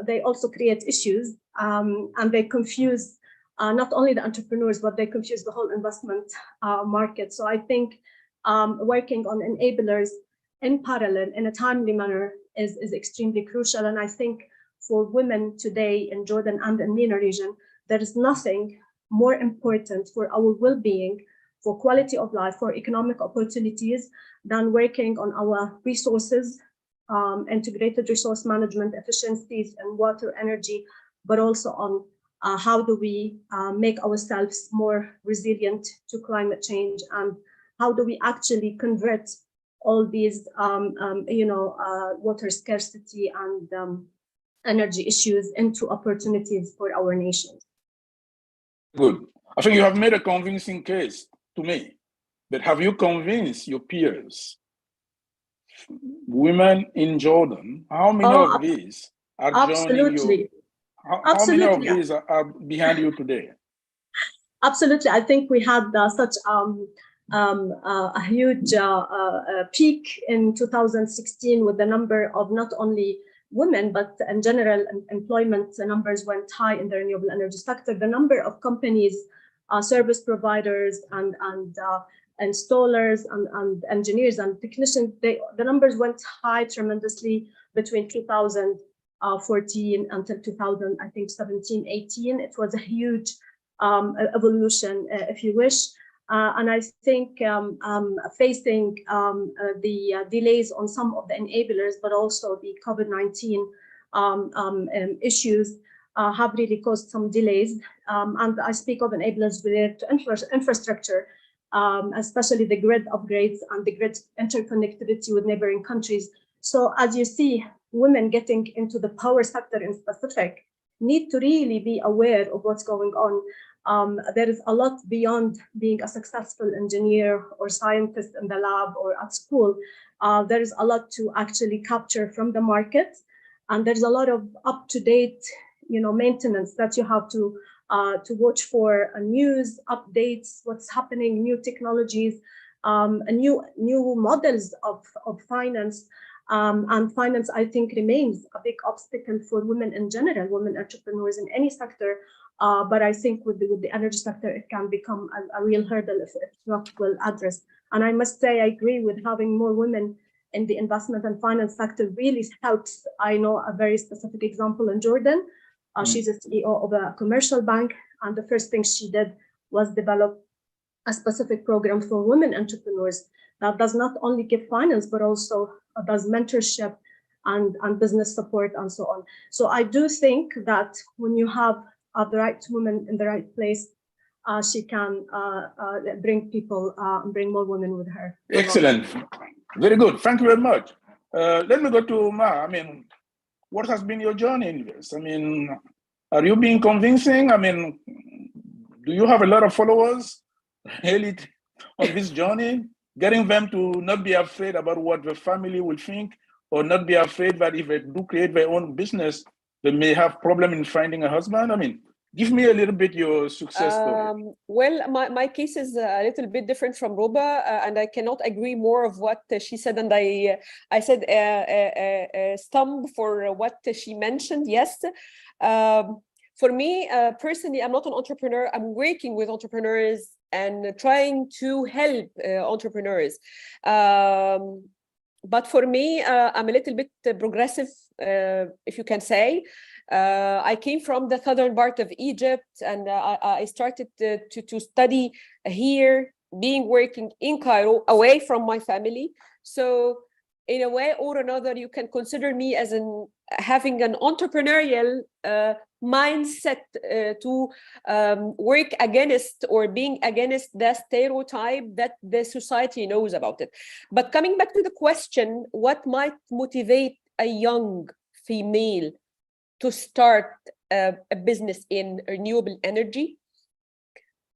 they also create issues and they confuse not only the entrepreneurs, but they confuse the whole investment market. So I think working on enablers in parallel in a timely manner is extremely crucial. And I think for women today in Jordan and the MENA region, there is nothing more important for our well-being, for quality of life, for economic opportunities than working on our resources, integrated resource management, efficiencies in water, energy, but also on how do we make ourselves more resilient to climate change, and how do we actually convert all these, water scarcity and energy issues into opportunities for our nations. Good. I think you have made a convincing case to me, but have you convinced your peers? Women in Jordan, how many of these are joining you? How many of these are behind you today? Absolutely. I think we had such a huge peak in 2016 with the number of not only women, but in general, employment numbers went high in the renewable energy sector. The number of companies, service providers, and installers and engineers and technicians, the numbers went high tremendously between 2014 until 2017, 18. It was a huge evolution, if you wish. And I think facing the delays on some of the enablers, but also the COVID-19 issues have really caused some delays. And I speak of enablers related to infrastructure, especially the grid upgrades and the grid interconnectivity with neighboring countries. So as you see, women getting into the power sector in specific need to really be aware of what's going on. There is a lot beyond being a successful engineer or scientist in the lab or at school. There is a lot to actually capture from the market, and there's a lot of up-to-date, maintenance that you have to watch for, news updates, what's happening, new technologies, and new models of finance. And finance, I think, remains a big obstacle for women in general, women entrepreneurs in any sector. But I think with the energy sector, it can become a real hurdle if not well addressed. And I must say, I agree with having more women in the investment and finance sector really helps. I know a very specific example in Jordan. She's a CEO of a commercial bank, and the first thing she did was develop a specific program for women entrepreneurs that does not only give finance, but also does mentorship and business support and so on. So I do think that when you have the right woman in the right place, she can bring people, bring more women with her. Excellent. Very good. Thank you very much. Let me go to Ma. What has been your journey in this? Are you being convincing? Do you have a lot of followers really on this journey? Getting them to not be afraid about what the family will think, or not be afraid that if they do create their own business, they may have problem in finding a husband. Give me a little bit your success story. Well, my case is a little bit different from Roba, and I cannot agree more of what she said. And I said stump for what she mentioned. Yes. For me, personally, I'm not an entrepreneur. I'm working with entrepreneurs and trying to help entrepreneurs. But for me, I'm a little bit progressive, if you can say. I came from the southern part of Egypt, and I started to study here, working in Cairo, away from my family. So in a way or another, you can consider me as having an entrepreneurial mindset to work against or being against the stereotype that the society knows about it. But coming back to the question, what might motivate a young female to start a business in renewable energy?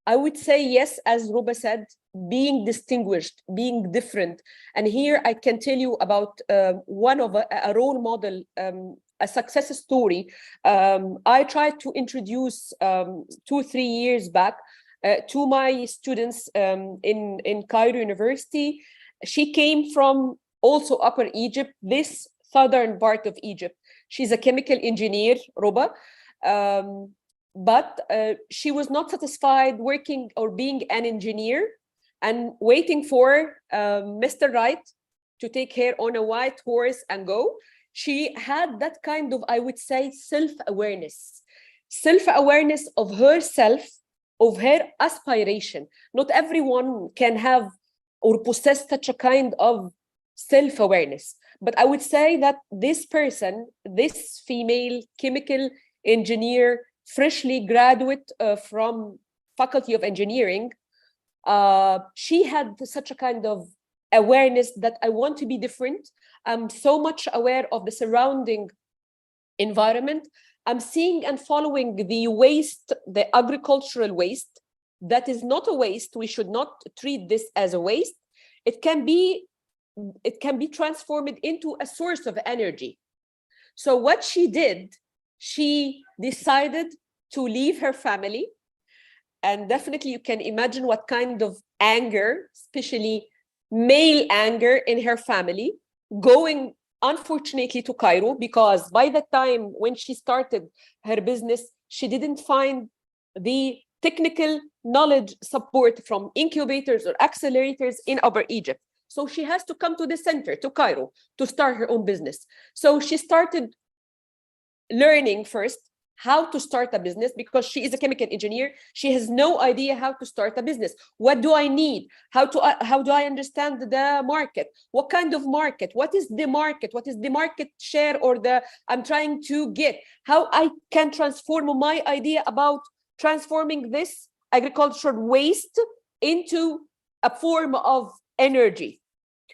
I would say yes, as Roba said, being distinguished, being different. And here I can tell you about one of a role model, a success story. I tried to introduce 2-3 years back to my students in Cairo University. She came from also Upper Egypt, this southern part of Egypt. She's a chemical engineer, Roba. But she was not satisfied working or being an engineer and waiting for Mr. Right to take her on a white horse and go. She had that kind of, I would say, self-awareness of herself, of her aspiration. Not everyone can have or possess such a kind of self-awareness. But I would say that this person, this female chemical engineer, freshly graduate from Faculty of Engineering, she had such a kind of awareness that I want to be different. I'm so much aware of the surrounding environment. I'm seeing and following the waste, the agricultural waste. That is not a waste. We should not treat this as a waste. It can be transformed into a source of energy. So what she did, she decided to leave her family. And definitely you can imagine what kind of anger, especially male anger in her family, going unfortunately to Cairo, because by the time when she started her business, she didn't find the technical knowledge support from incubators or accelerators in Upper Egypt. So she has to come to the center, to Cairo, to start her own business. So she started learning first how to start a business, because she is a chemical engineer. She has no idea how to start a business. What do I need? How do I understand the market? What kind of market? What is the market? What is the market share or I'm trying to get? How I can transform my idea about transforming this agricultural waste into a form of energy.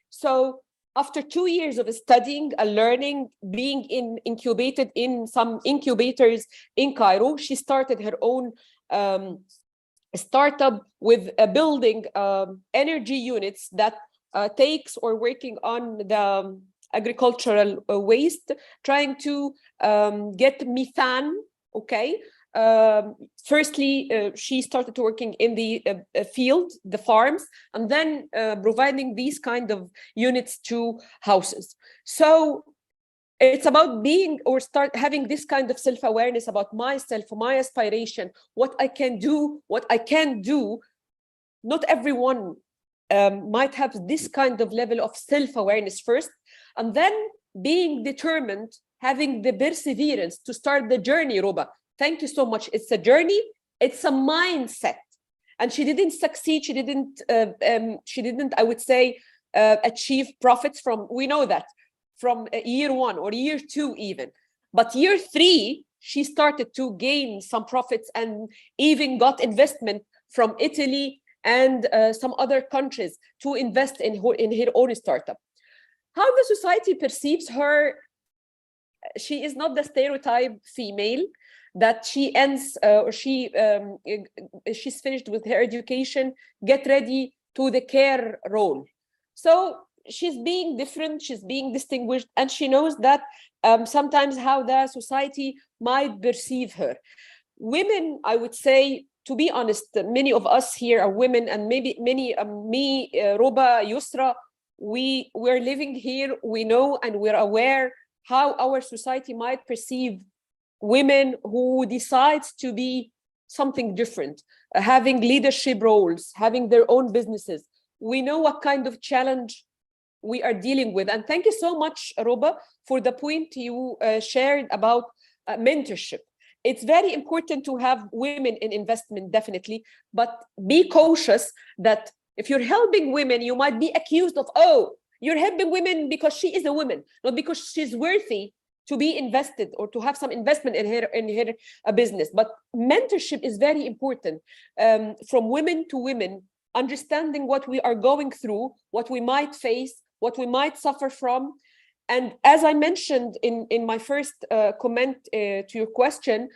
So after 2 years of studying and learning, being incubated in some incubators in Cairo, she started her own startup with building energy units that takes or working on the agricultural waste, trying to get methane, okay? Firstly, she started working in the field, the farms, and then providing these kind of units to houses. So it's about being or start having this kind of self-awareness about myself, my aspiration, what I can do, what I can't do. Not everyone might have this kind of level of self-awareness first, and then being determined, having the perseverance to start the journey. Ruba, thank you so much. It's a journey, it's a mindset. And she didn't succeed, she didn't, I would say, achieve profits from, we know that, from year 1 or year 2 even. But year 3, she started to gain some profits and even got investment from Italy and some other countries to invest in her own startup. How the society perceives her, she is not the stereotype female that she ends or she's finished with her education, get ready to the care role. So she's being different, she's being distinguished, and she knows that sometimes how the society might perceive her. Women, I would say, to be honest, many of us here are women, and maybe many, me, Ruba, Yusra, we're living here, we know and we're aware how our society might perceive women who decides to be something different, having leadership roles, having their own businesses. We know what kind of challenge we are dealing with. And thank you so much, Ruba, for the point you shared about mentorship. It's very important to have women in investment, definitely, but be cautious that if you're helping women, you might be accused of, oh, you're helping women because she is a woman, not because she's worthy to be invested or to have some investment in her business. But mentorship is very important, from women to women, understanding what we are going through, what we might face, what we might suffer from. And as I mentioned in my first comment to your question,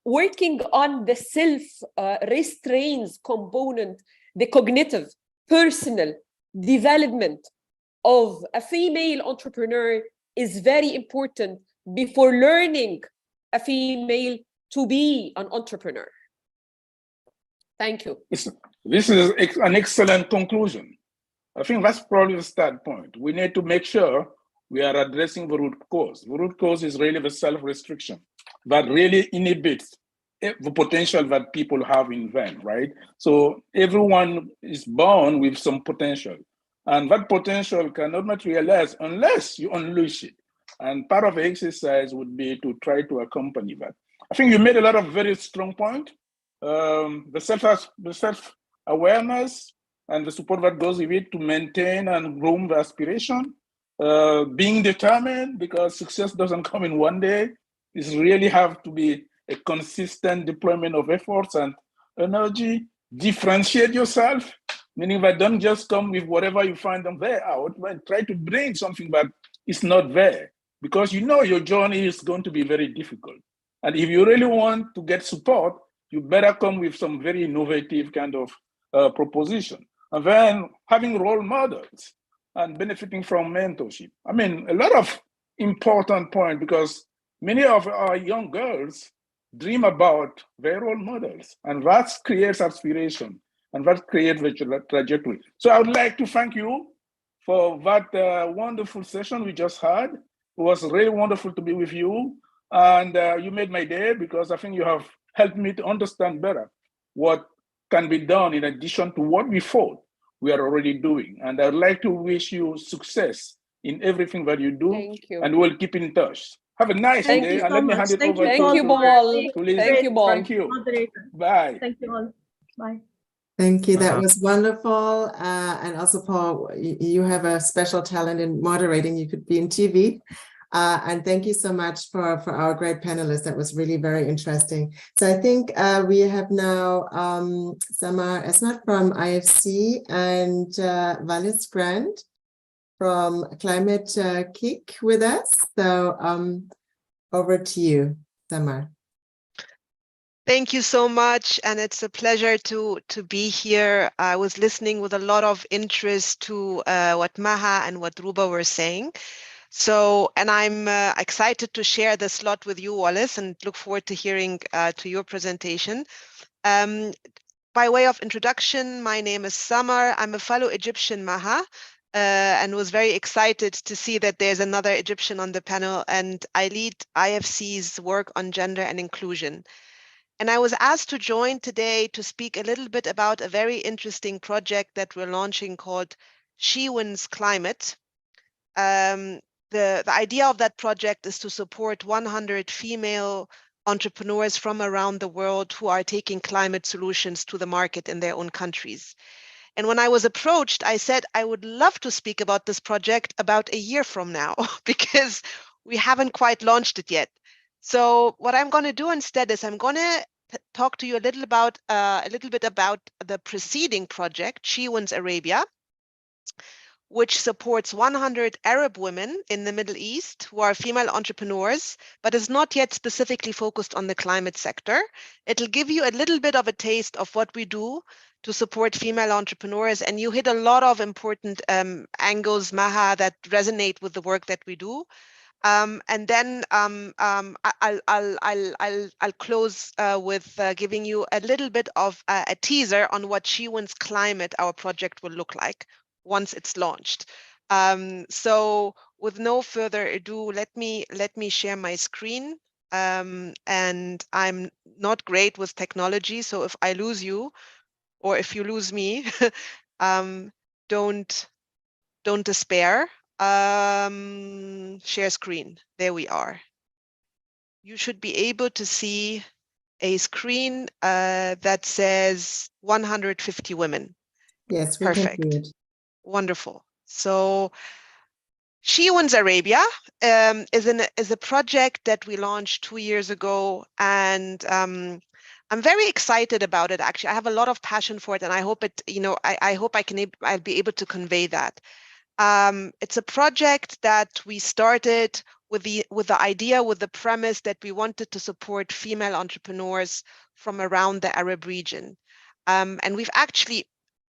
working on the self-restraints component, the cognitive, personal development of a female entrepreneur is very important before learning a female to be an entrepreneur. Thank you. This is an excellent conclusion. I think that's probably the start point. We need to make sure we are addressing the root cause. The root cause is really the self-restriction that really inhibits the potential that people have in them, right? So everyone is born with some potential, and that potential cannot materialize unless you unleash it. And part of the exercise would be to try to accompany that. I think you made a lot of very strong points. The self-awareness and the support that goes with it to maintain and groom the aspiration, being determined, because success doesn't come in one day. It really have to be a consistent deployment of efforts and energy. Differentiate yourself, meaning that don't just come with whatever you find them there out, but try to bring something that is not there, because you know your journey is going to be very difficult. And if you really want to get support, you better come with some very innovative kind of proposition. And then having role models and benefiting from mentorship. I mean, a lot of important points, because many of our young girls dream about their role models, and that creates aspiration, and that creates the trajectory. So I would like to thank you for that wonderful session we just had. It was really wonderful to be with you, and you made my day, because I think you have helped me to understand better what can be done in addition to what we thought we are already doing. And I'd like to wish you success in everything that you do. Thank you. And we'll keep in touch. Have a nice Thank day, you and so let me much. hand it Thank over you, to Thank you, Paul. Ball. Lisa. Thank you, Ball. Thank you. Moderator. Bye. Thank you all. Bye. Thank you. That was wonderful. And also, Paul, you have a special talent in moderating. You could be in TV. And thank you so much for our great panelists. That was really very interesting. So I think we have now Samar Esmat from IFC and Valis Grant from Climate Kick with us. So over to you, Samar. Thank you so much, and it's a pleasure to be here. I was listening with a lot of interest to what Maha and what Ruba were saying. So, and I'm excited to share the slot with you, Wallace, and look forward to hearing to your presentation. By way of introduction, my name is Samar. I'm a fellow Egyptian Maha, and was very excited to see that there's another Egyptian on the panel, and I lead IFC's work on gender and inclusion. And I was asked to join today to speak a little bit about a very interesting project that we're launching called She Wins Climate. The idea of that project is to support 100 female entrepreneurs from around the world who are taking climate solutions to the market in their own countries. And when I was approached, I said, I would love to speak about this project about a year from now, because we haven't quite launched it yet. So what I'm going to do instead is I'm going to talk to you a little bit about the preceding project, She Wins Arabia, which supports 100 Arab women in the Middle East who are female entrepreneurs, but is not yet specifically focused on the climate sector. It'll give you a little bit of a taste of what we do to support female entrepreneurs, and you hit a lot of important angles, Maha, that resonate with the work that we do. And then I'll close with giving you a little bit of a teaser on what She Wins Climate, our project, will look like once it's launched. So with no further ado, let me share my screen. And I'm not great with technology, so if I lose you or if you lose me, don't despair. Share screen. There we are. You should be able to see a screen that says 150 women. Yes, we Perfect. can see it. Wonderful. So She Wins Arabia is a project that we launched 2 years ago, and I'm very excited about it. Actually, I have a lot of passion for it, and I hope it. I hope I'll be able to convey that. It's a project that we started with the idea, with the premise that we wanted to support female entrepreneurs from around the Arab region, and we've actually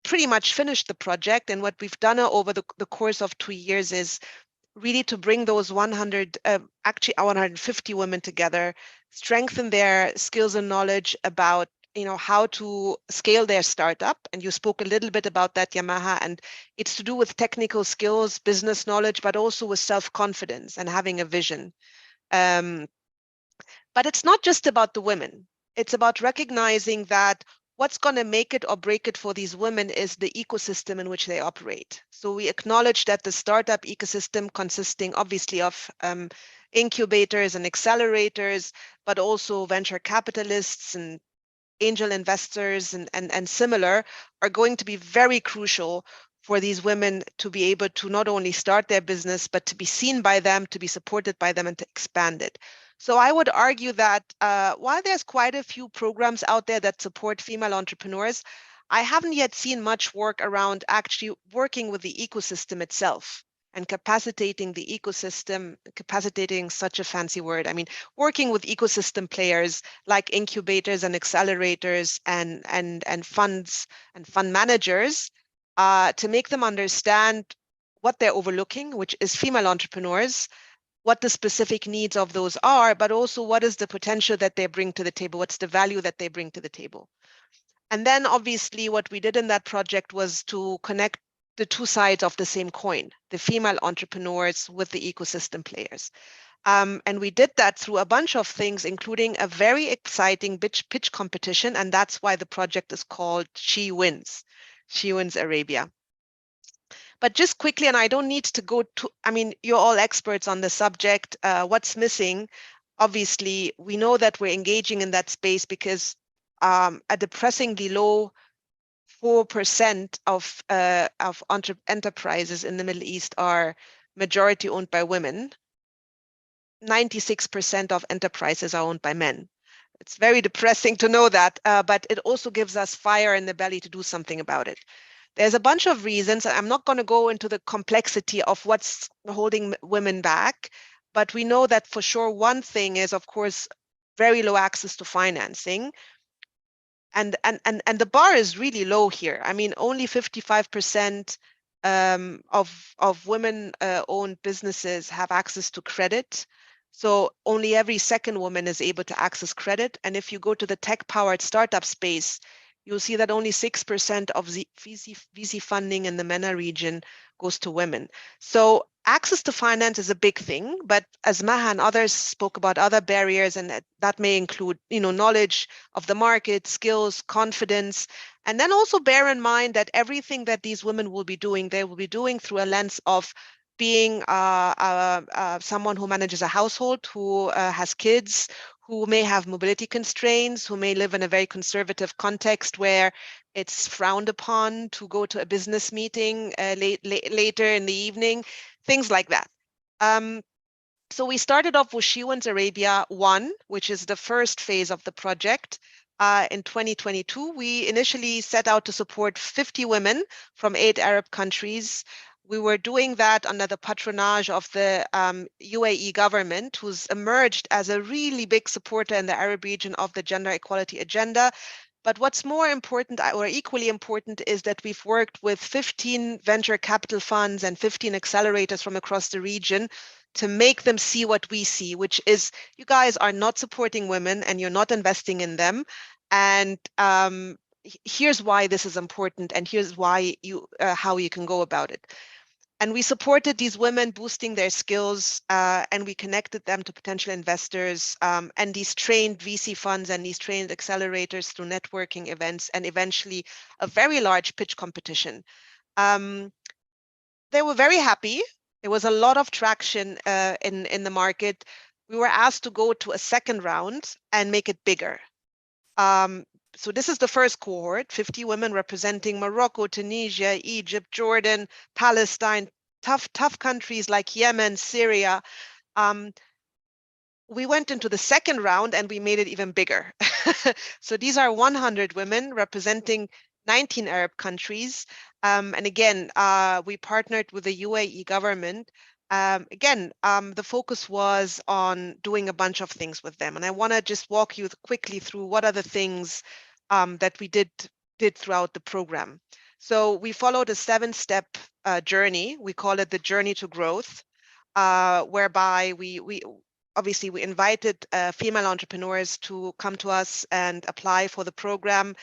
pretty much finished the project. And what we've done over the course of 2 years is really to bring those 150 women together, strengthen their skills and knowledge about how to scale their startup. And you spoke a little bit about that, Yamaha, and it's to do with technical skills, business knowledge, but also with self-confidence and having a vision. But it's not just about the women. It's about recognizing that what's going to make it or break it for these women is the ecosystem in which they operate. So we acknowledge that the startup ecosystem, consisting obviously of incubators and accelerators, but also venture capitalists and angel investors and similar, are going to be very crucial for these women to be able to not only start their business, but to be seen by them, to be supported by them, and to expand it. So I would argue that while there's quite a few programs out there that support female entrepreneurs, I haven't yet seen much work around actually working with the ecosystem itself and capacitating the ecosystem, capacitating such a fancy word. I mean, working with ecosystem players like incubators and accelerators and funds and fund managers to make them understand what they're overlooking, which is female entrepreneurs, what the specific needs of those are, but also what is the potential that they bring to the table, what's the value that they bring to the table. And then obviously what we did in that project was to connect the two sides of the same coin, the female entrepreneurs with the ecosystem players. And we did that through a bunch of things, including a very exciting pitch competition. And that's why the project is called She Wins Arabia. But just quickly, and I don't need to go to, I mean, you're all experts on the subject. What's missing? Obviously, we know that we're engaging in that space because a depressingly low 4% of enterprises in the Middle East are majority owned by women. 96% of enterprises are owned by men. It's very depressing to know that, but it also gives us fire in the belly to do something about it. There's a bunch of reasons. I'm not going to go into the complexity of what's holding women back, but we know that for sure one thing is, of course, very low access to financing. And the bar is really low here. I mean, only 55% of women-owned businesses have access to credit. So only every second woman is able to access credit. And if you go to the tech-powered startup space, you'll see that only 6% of the VC funding in the MENA region goes to women. So access to finance is a big thing, but as Maha and others spoke about other barriers, and that may include, knowledge of the market, skills, confidence, and then also bear in mind that everything that these women will be doing, they will be doing through a lens of being someone who manages a household, who has kids, who may have mobility constraints, who may live in a very conservative context where it's frowned upon to go to a business meeting later in the evening, things like that. So we started off with She Wins Arabia 1, which is the first phase of the project. In 2022, we initially set out to support 50 women from 8 Arab countries. We were doing that under the patronage of the UAE government, who's emerged as a really big supporter in the Arab region of the gender equality agenda. But what's more important, or equally important, is that we've worked with 15 venture capital funds and 15 accelerators from across the region to make them see what we see, which is you guys are not supporting women and you're not investing in them. And here's why this is important, and here's why how you can go about it. And we supported these women boosting their skills, and we connected them to potential investors and these trained VC funds and these trained accelerators through networking events and eventually a very large pitch competition. They were very happy. There was a lot of traction in the market. We were asked to go to a second round and make it bigger. So this is the first cohort, 50 women representing Morocco, Tunisia, Egypt, Jordan, Palestine, tough countries like Yemen, Syria. We went into the second round and we made it even bigger. So these are 100 women representing 19 Arab countries. And again, we partnered with the UAE government. The focus was on doing a bunch of things with them. And I want to just walk you quickly through what are the things that we did throughout the program. So we followed a 7-step journey. We call it the journey to growth, whereby we obviously we invited female entrepreneurs to come to us and apply for the program.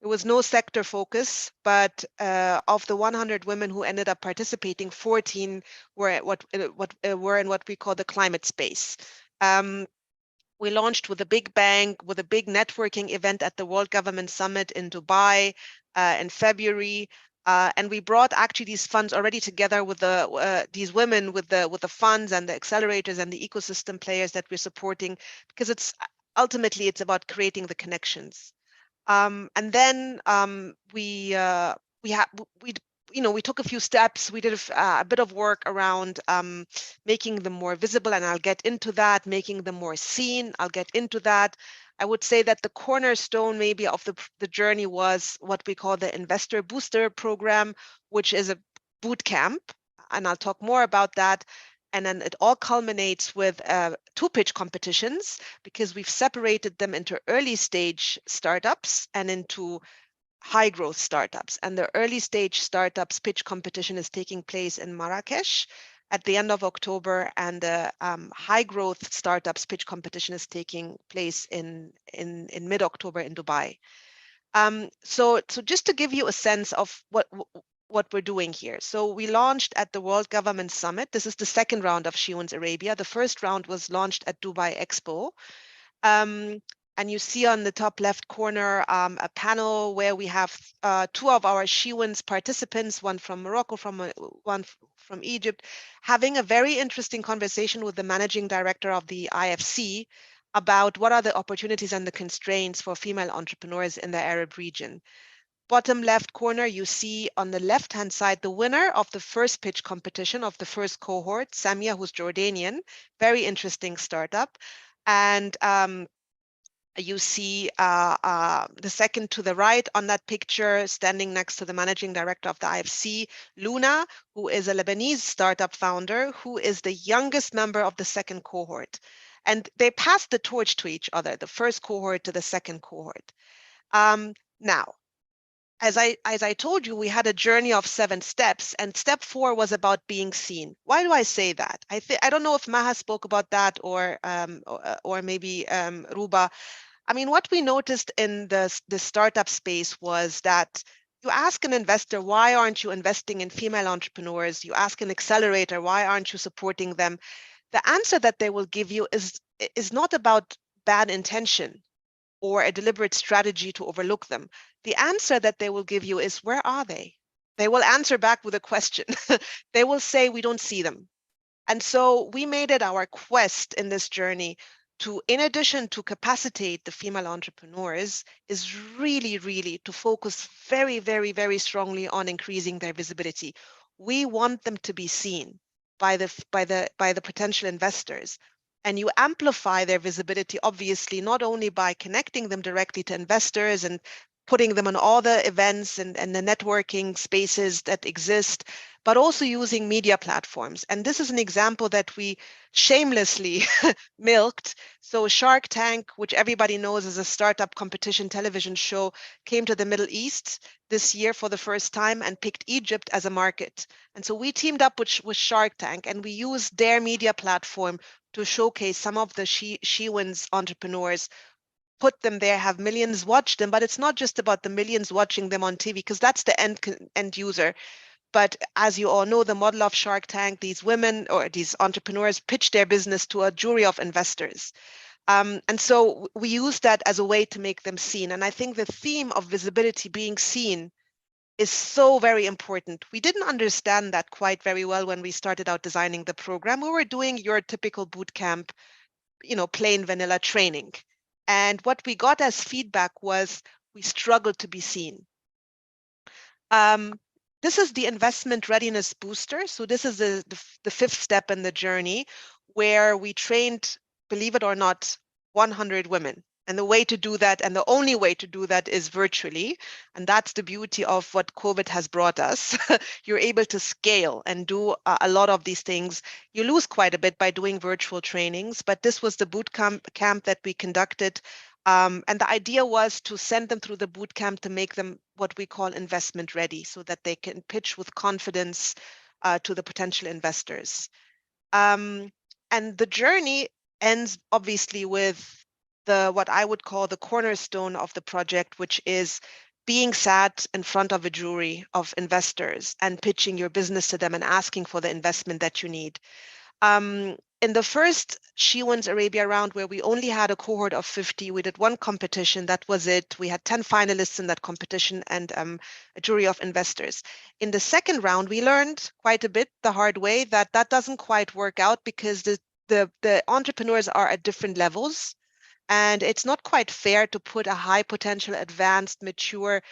There was no sector focus, but of the 100 women who ended up participating, 14 were were in what we call the climate space. We launched with a big bang, with a big networking event at the World Government Summit in Dubai in February. And we brought actually these funds already together with these women with the funds and the accelerators and the ecosystem players that we're supporting, because it's ultimately it's about creating the connections. And then we took a few steps. We did a bit of work around making them more visible, and I'll get into that, making them more seen. I'll get into that. I would say that the cornerstone maybe of the journey was what we call the Investor Booster Program, which is a boot camp, and I'll talk more about that. And then it all culminates with 2 pitch competitions, because we've separated them into early stage startups and into high growth startups. And the early stage startups pitch competition is taking place in Marrakesh at the end of October, and the high growth startups pitch competition is taking place in mid-October in Dubai. So just to give you a sense of what we're doing here. So we launched at the World Government Summit. This is the second round of She Wins Arabia. The first round was launched at Dubai Expo. And you see on the top left corner a panel where we have 2 of our She Wins participants, one from Morocco, one from Egypt, having a very interesting conversation with the managing director of the IFC about what are the opportunities and the constraints for female entrepreneurs in the Arab region. Bottom left corner, you see on the left-hand side, the winner of the first pitch competition of the first cohort, Samia, who's Jordanian, very interesting startup. And You see the second to the right on that picture, standing next to the managing director of the IFC, Luna, who is a Lebanese startup founder, who is the youngest member of the second cohort. And they passed the torch to each other, the first cohort to the second cohort. Now, as I told you, we had a journey of 7 steps, and step 4 was about being seen. Why do I say that? I don't know if Maha spoke about that or maybe Ruba. I mean, what we noticed in the startup space was that you ask an investor, why aren't you investing in female entrepreneurs? You ask an accelerator, why aren't you supporting them? The answer that they will give you is not about bad intention or a deliberate strategy to overlook them. The answer that they will give you is, where are they? They will answer back with a question. They will say, we don't see them. And so we made it our quest in this journey to, in addition to capacitate the female entrepreneurs, is really to focus very, very, very strongly on increasing their visibility. We want them to be seen by the potential investors. And you amplify their visibility, obviously, not only by connecting them directly to investors and putting them on all the events and the networking spaces that exist, but also using media platforms. And this is an example that we shamelessly milked. So Shark Tank, which everybody knows is a startup competition television show, came to the Middle East this year for the first time and picked Egypt as a market. And so we teamed up with Shark Tank, and we used their media platform to showcase some of the Shewin's entrepreneurs, put them there, have millions watch them, but it's not just about the millions watching them on TV, because that's the end user. But as you all know, the model of Shark Tank, these women or these entrepreneurs pitch their business to a jury of investors. And so we use that as a way to make them seen. And I think the theme of visibility, being seen, is so very important. We didn't understand that quite very well when we started out designing the program. We were doing your typical boot camp, plain vanilla training. And what we got as feedback was we struggled to be seen. This is the investment readiness booster. So this is the 5th step in the journey, where we trained, believe it or not, 100 women. And the way to do that, and the only way to do that, is virtually. And that's the beauty of what COVID has brought us. You're able to scale and do a lot of these things. You lose quite a bit by doing virtual trainings, but this was the boot camp that we conducted. And the idea was to send them through the boot camp to make them what we call investment ready, so that they can pitch with confidence to the potential investors. And the journey ends obviously with what I would call the cornerstone of the project, which is being sat in front of a jury of investors and pitching your business to them and asking for the investment that you need. In the first Shewin's Arabia round, where we only had a cohort of 50, we did one competition. That was it. We had 10 finalists in that competition and a jury of investors. In the second round, we learned quite a bit the hard way that doesn't quite work out, because the entrepreneurs are at different levels. And it's not quite fair to put a high potential, advanced, mature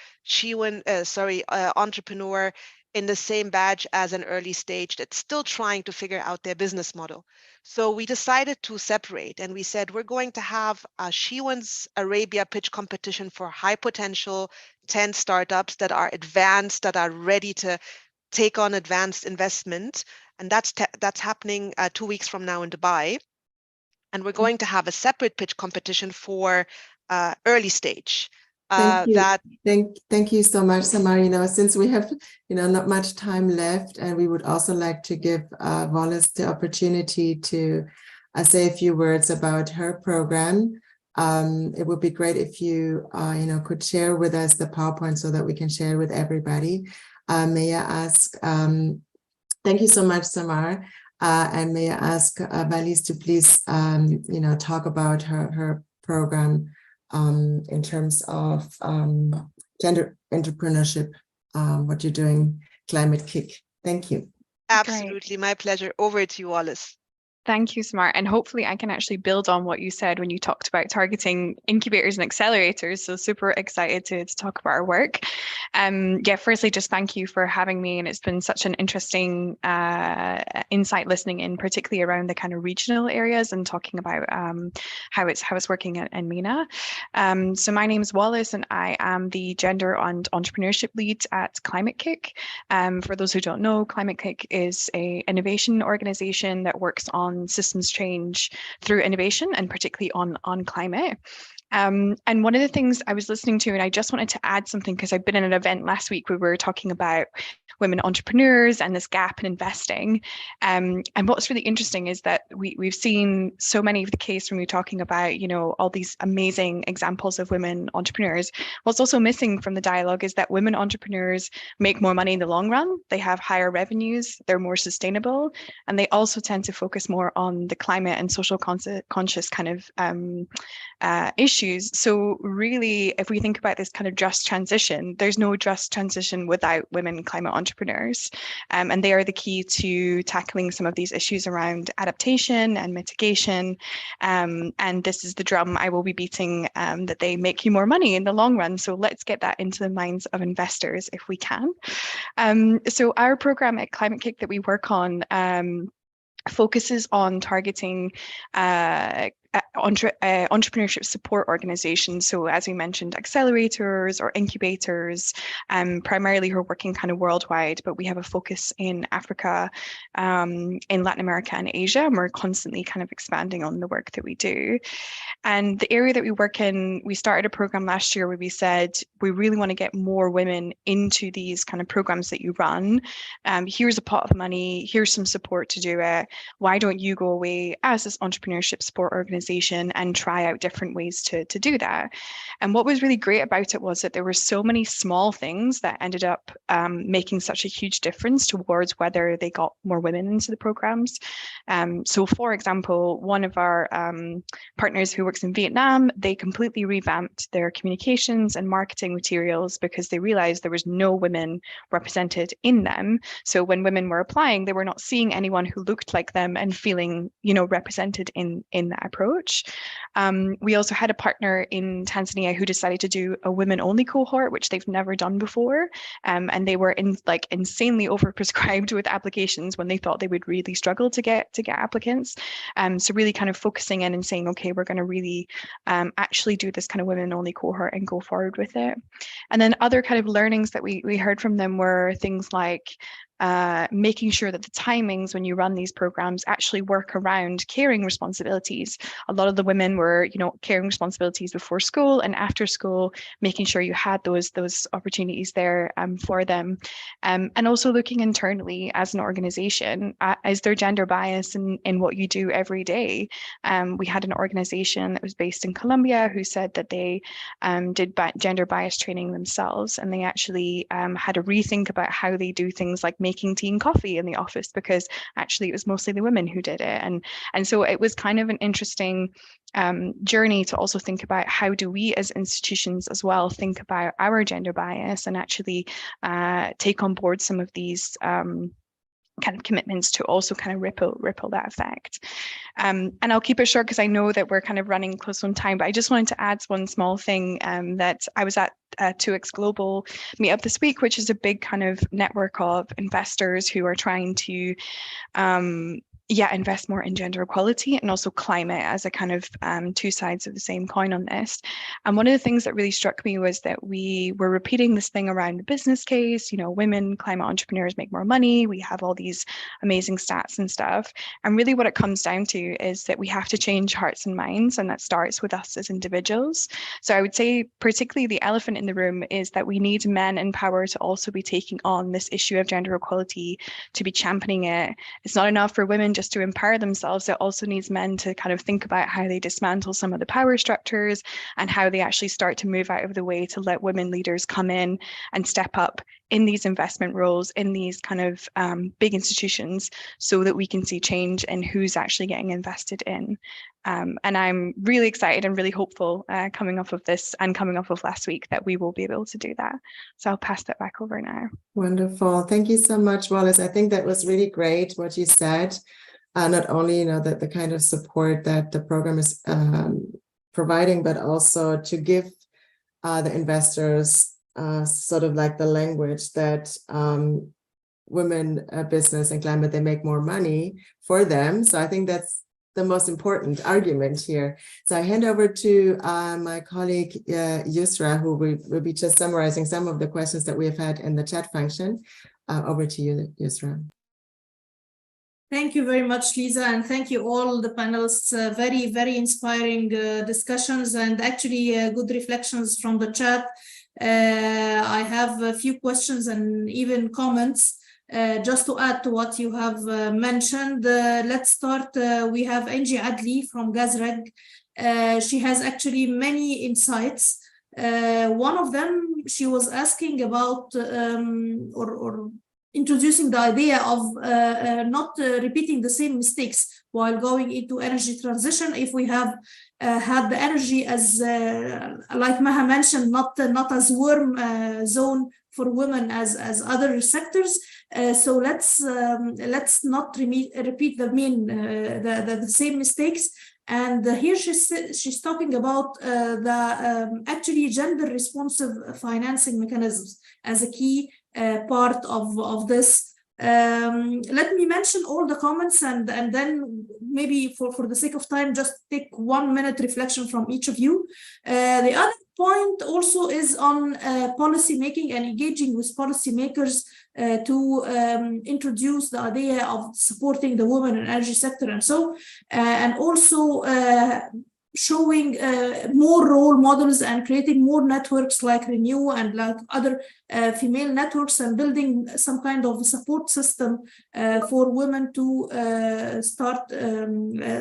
entrepreneur in the same badge as an early stage that's still trying to figure out their business model. So we decided to separate, and we said we're going to have a Shewin's Arabia pitch competition for high potential 10 startups that are advanced, that are ready to take on advanced investment. And that's happening 2 weeks from now in Dubai. And we're going to have a separate pitch competition for early stage. Thank you. Thank you so much, Samar. Since we have, not much time left, and we would also like to give Wallace the opportunity to say a few words about her program. It would be great if you, could share with us the PowerPoint so that we can share with everybody. May I ask, thank you so much, Samar. And may I ask Valis to please, talk about her program in terms of gender entrepreneurship, what you're doing, Climate Kick. Thank you. Absolutely, my pleasure. Over to you, Wallace. Thank you, Samar. And hopefully I can actually build on what you said when you talked about targeting incubators and accelerators. So super excited to talk about our work. Yeah, firstly, just thank you for having me. And it's been such an interesting insight listening in, particularly around the kind of regional areas and talking about how it's working in MENA. So my name is Wallace and I am the Gender and Entrepreneurship Lead at Climate Kick. For those who don't know, Climate Kick is an innovation organization that works on systems change through innovation and particularly on climate. And one of the things I was listening to, and I just wanted to add something because I've been in an event last week where we were talking about women entrepreneurs and this gap in investing. And what's really interesting is that we've seen so many of the case when we're talking about, you know, all these amazing examples of women entrepreneurs. What's also missing from the dialogue is that women entrepreneurs make more money in the long run. They have higher revenues, they're more sustainable, and they also tend to focus more on the climate and social conscious kind of issues. So really, if we think about this kind of just transition, there's no just transition without women climate entrepreneurs. And they are the key to tackling some of these issues around adaptation and mitigation. And this is the drum I will be beating, that they make you more money in the long run. So let's get that into the minds of investors if we can. So our program at Climate Kick that we work on focuses on targeting entrepreneurship support organizations. So as we mentioned, accelerators or incubators, primarily who are working kind of worldwide, but we have a focus in Africa, in Latin America and Asia, and we're constantly kind of expanding on the work that we do. And the area that we work in, we started a program last year where we said, we really want to get more women into these kind of programs that you run. Here's a pot of money, here's some support to do it. Why don't you go away as this entrepreneurship support organization and try out different ways to do that? And what was really great about it was that there were so many small things that ended up making such a huge difference towards whether they got more women into the programs. So for example, one of our partners who works in Vietnam, they completely revamped their communications and marketing materials because they realized there was no women represented in them. So when women were applying, they were not seeing anyone who looked like them and feeling, you know, represented in that approach. We also had a partner in Tanzania who decided to do a women-only cohort, which they've never done before, and they were insanely overprescribed with applications when they thought they would really struggle to get applicants. So really kind of focusing in and saying, okay, we're going to really actually do this kind of women-only cohort and go forward with it. And then other kind of learnings that we heard from them were things like making sure that the timings when you run these programs actually work around caring responsibilities. A lot of the women were, you know, caring responsibilities before school and after school, making sure you had those opportunities there for them. And also looking internally as an organization, is there gender bias in what you do every day? We had an organization that was based in Colombia who said that they did gender bias training themselves, and they actually had a rethink about how they do things like making tea and coffee in the office, because actually it was mostly the women who did it. And so it was kind of an interesting journey to also think about how do we as institutions as well think about our gender bias and actually take on board some of these kind of commitments to also kind of ripple that effect. And I'll keep it short because I know that we're kind of running close on time, but I just wanted to add one small thing that I was at 2X Global meetup this week, which is a big kind of network of investors who are trying to invest more in gender equality and also climate as a kind of two sides of the same coin on this. And one of the things that really struck me was that we were repeating this thing around the business case, you know, women climate entrepreneurs make more money. We have all these amazing stats and stuff. And really what it comes down to is that we have to change hearts and minds, and that starts with us as individuals. So I would say particularly the elephant in the room is that we need men in power to also be taking on this issue of gender equality, to be championing it. It's not enough for women just to empower themselves. It also needs men to kind of think about how they dismantle some of the power structures and how they actually start to move out of the way to let women leaders come in and step up in these investment roles, in these kind of big institutions, so that we can see change in who's actually getting invested in. And I'm really excited and really hopeful coming off of this and coming off of last week that we will be able to do that. So I'll pass that back over now. Wonderful. Thank you so much, Wallace. I think that was really great what you said. Not only, you know, the kind of support that the program is providing, but also to give the investors sort of like the language that women business and climate, they make more money for them. So I think that's the most important argument here. So I hand over to my colleague Yusra, who will be just summarizing some of the questions that we have had in the chat function. Over to you, Yusra. Thank you very much, Lisa, and thank you all the panelists. Very, very inspiring discussions and actually good reflections from the chat. I have a few questions and even comments. Just to add to what you have mentioned, let's start. We have Angie Adli from Gazreg. She has actually many insights. One of them, she was asking about or introducing the idea of not repeating the same mistakes while going into energy transition. If we have had the energy as, like Maha mentioned, not as warm zone for women as other sectors. So let's not repeat the same mistakes. And here she's talking about the actually gender responsive financing mechanisms as a key part of this. Let me mention all the comments and then maybe for the sake of time, just take 1 minute reflection from each of you. The other point also is on policy making and engaging with policymakers to introduce the idea of supporting the women in energy sector and so, and also showing more role models and creating more networks like Renew and like other female networks and building some kind of support system for women to start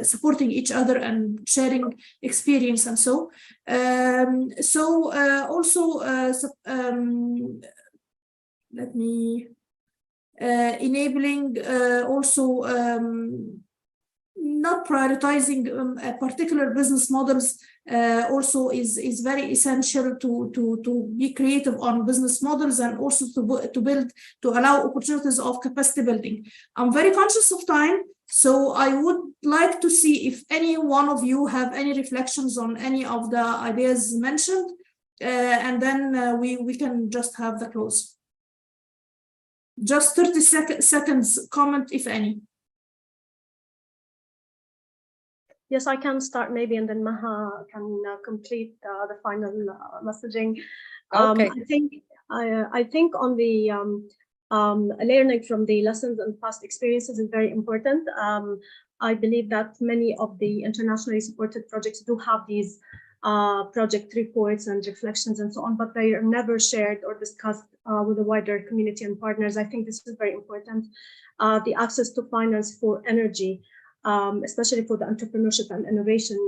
supporting each other and sharing experience and so. Let me enabling also not prioritizing particular business models also is very essential to be creative on business models and also to allow opportunities of capacity building. I'm very conscious of time, so I would like to see if any one of you have any reflections on any of the ideas mentioned, and then we can just have the close. Just 30 seconds comment, if any. Yes, I can start maybe, and then Maha can complete the final messaging. Okay. I think on the learning from the lessons and past experiences is very important. I believe that many of the internationally supported projects do have these project reports and reflections and so on, but they are never shared or discussed with the wider community and partners. I think this is very important. The access to finance for energy, especially for the entrepreneurship and innovation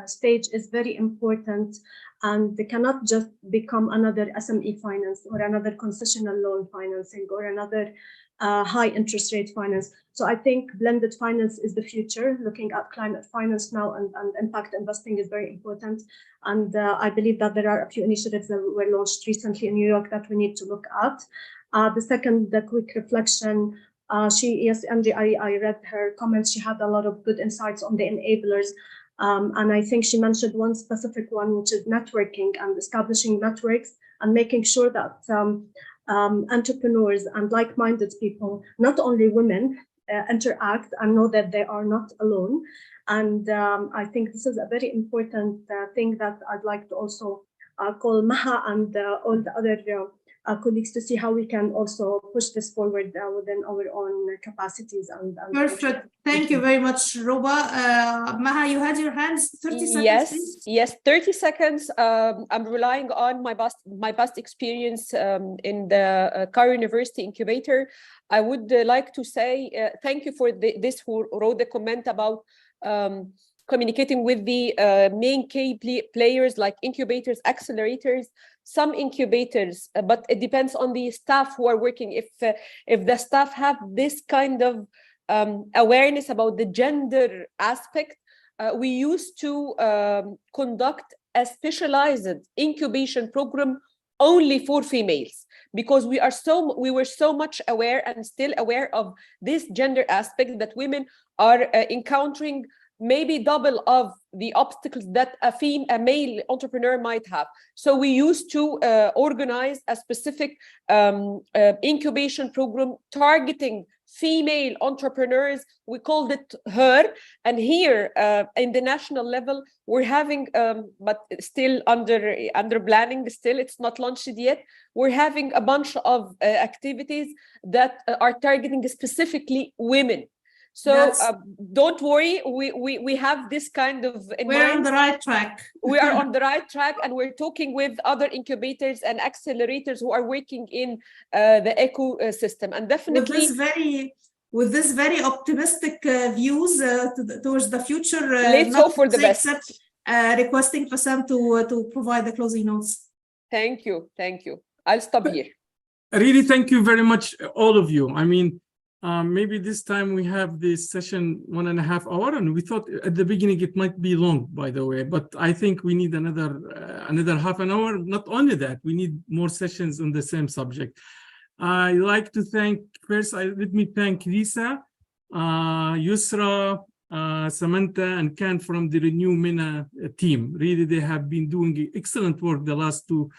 stage, is very important, and they cannot just become another SME finance or another concessional loan financing or another high interest rate finance. So I think blended finance is the future. Looking at climate finance now and impact investing is very important. And I believe that there are a few initiatives that were launched recently in New York that we need to look at. The second, the quick reflection, yes, Angie, I read her comments. She had a lot of good insights on the enablers. And I think she mentioned one specific one, which is networking and establishing networks and making sure that entrepreneurs and like-minded people, not only women, interact and know that they are not alone. And I think this is a very important thing that I'd like to also call Maha and all the other colleagues to see how we can also push this forward within our own capacities. And perfect. Thank you very much, Roba. Maha, you had your hands. 30 seconds. Yes, please. yes, 30 seconds. I'm relying on my past experience in the Cairo University incubator. I would like to say thank you for this who wrote the comment about communicating with the main key players like incubators, accelerators. Some incubators, but it depends on the staff who are working. If the staff have this kind of awareness about the gender aspect, we used to conduct a specialized incubation program only for females, because we were so much aware and still aware of this gender aspect that women are encountering maybe double of the obstacles that a male entrepreneur might have. So we used to organize a specific incubation program targeting female entrepreneurs. We called it HER. And here in the national level, we're having, but still under planning, still it's not launched yet. We're having a bunch of activities that are targeting specifically women. So don't worry, we have this kind of in we're mind. On the right track. We are on the right track, and we're talking with other incubators and accelerators who are working in the ecosystem. And definitely with this very optimistic views towards the future. Let's hope for the best. Requesting Hussam to provide the closing notes. Thank you. I'll stop here. Really, thank you very much, all of you. I mean, maybe this time we have this session 1.5 hours, and we thought at the beginning it might be long, by the way, but I think we need another half an hour. Not only that, we need more sessions on the same subject. I like to thank first. Let me thank Lisa, Yusra, Samantha, and Ken from the Renew MENA team. Really, they have been doing excellent work the last 2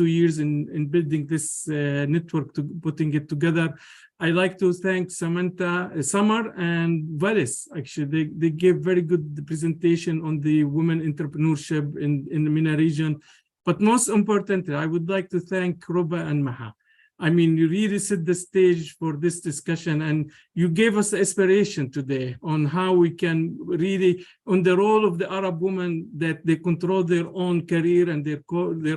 years in building this network, to putting it together. I like to thank Samantha, Summer, and Valis. Actually, they gave very good presentation on the women entrepreneurship in the MENA region. But most importantly, I would like to thank Ruba and Maha. I mean, you really set the stage for this discussion, and you gave us aspiration today on how we can really, on the role of the Arab woman, that they control their own career and their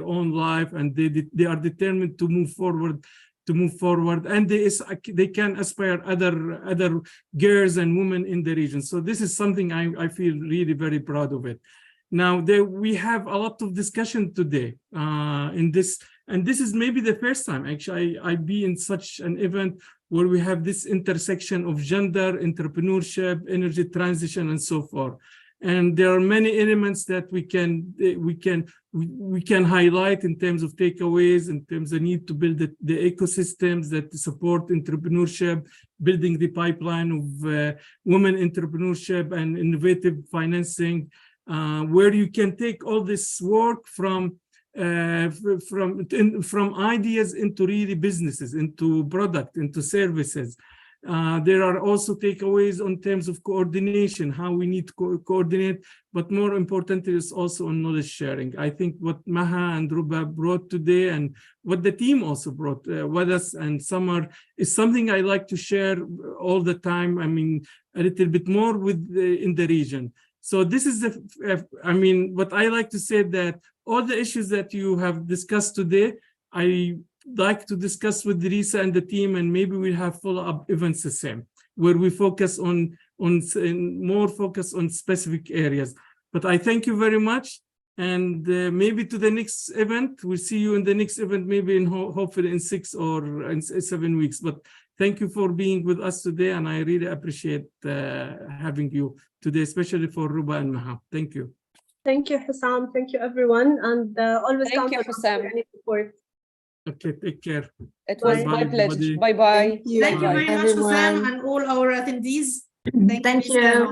own life, and they are determined to move forward, and they can aspire other girls and women in the region. So this is something I feel really very proud of it. Now, we have a lot of discussion today in this. And this is maybe the first time, actually, I be in such an event where we have this intersection of gender, entrepreneurship, energy transition, and so forth. And there are many elements that we can highlight in terms of takeaways, in terms of need to build the ecosystems that support entrepreneurship, building the pipeline of women entrepreneurship and innovative financing, where you can take all this work from ideas into really businesses, into product, into services. There are also takeaways on terms of coordination, how we need to coordinate, but more importantly is also on knowledge sharing. I think what Maha and Ruba brought today, and what the team also brought with us, and Summer, is something I like to share all the time. I mean, a little bit more in the region. So this is what I like to say, that all the issues that you have discussed today, I like to discuss with Lisa and the team, and maybe we'll have follow-up events the same, where we focus more focus on specific areas. But I thank you very much, and maybe to the next event. We'll see you in the next event, maybe hopefully in 6 or in 7 weeks. But thank you for being with us today, and I really appreciate having you today, especially for Ruba and Maha. Thank you. Thank you, Hussam. Thank you, everyone. And always Thank you, count on us Hussam. for any support. Okay, take care. It was Bye-bye, my pleasure. everybody. Bye-bye. Thank you very much, everyone. Hussam, and all our attendees. Thank you. Thank you.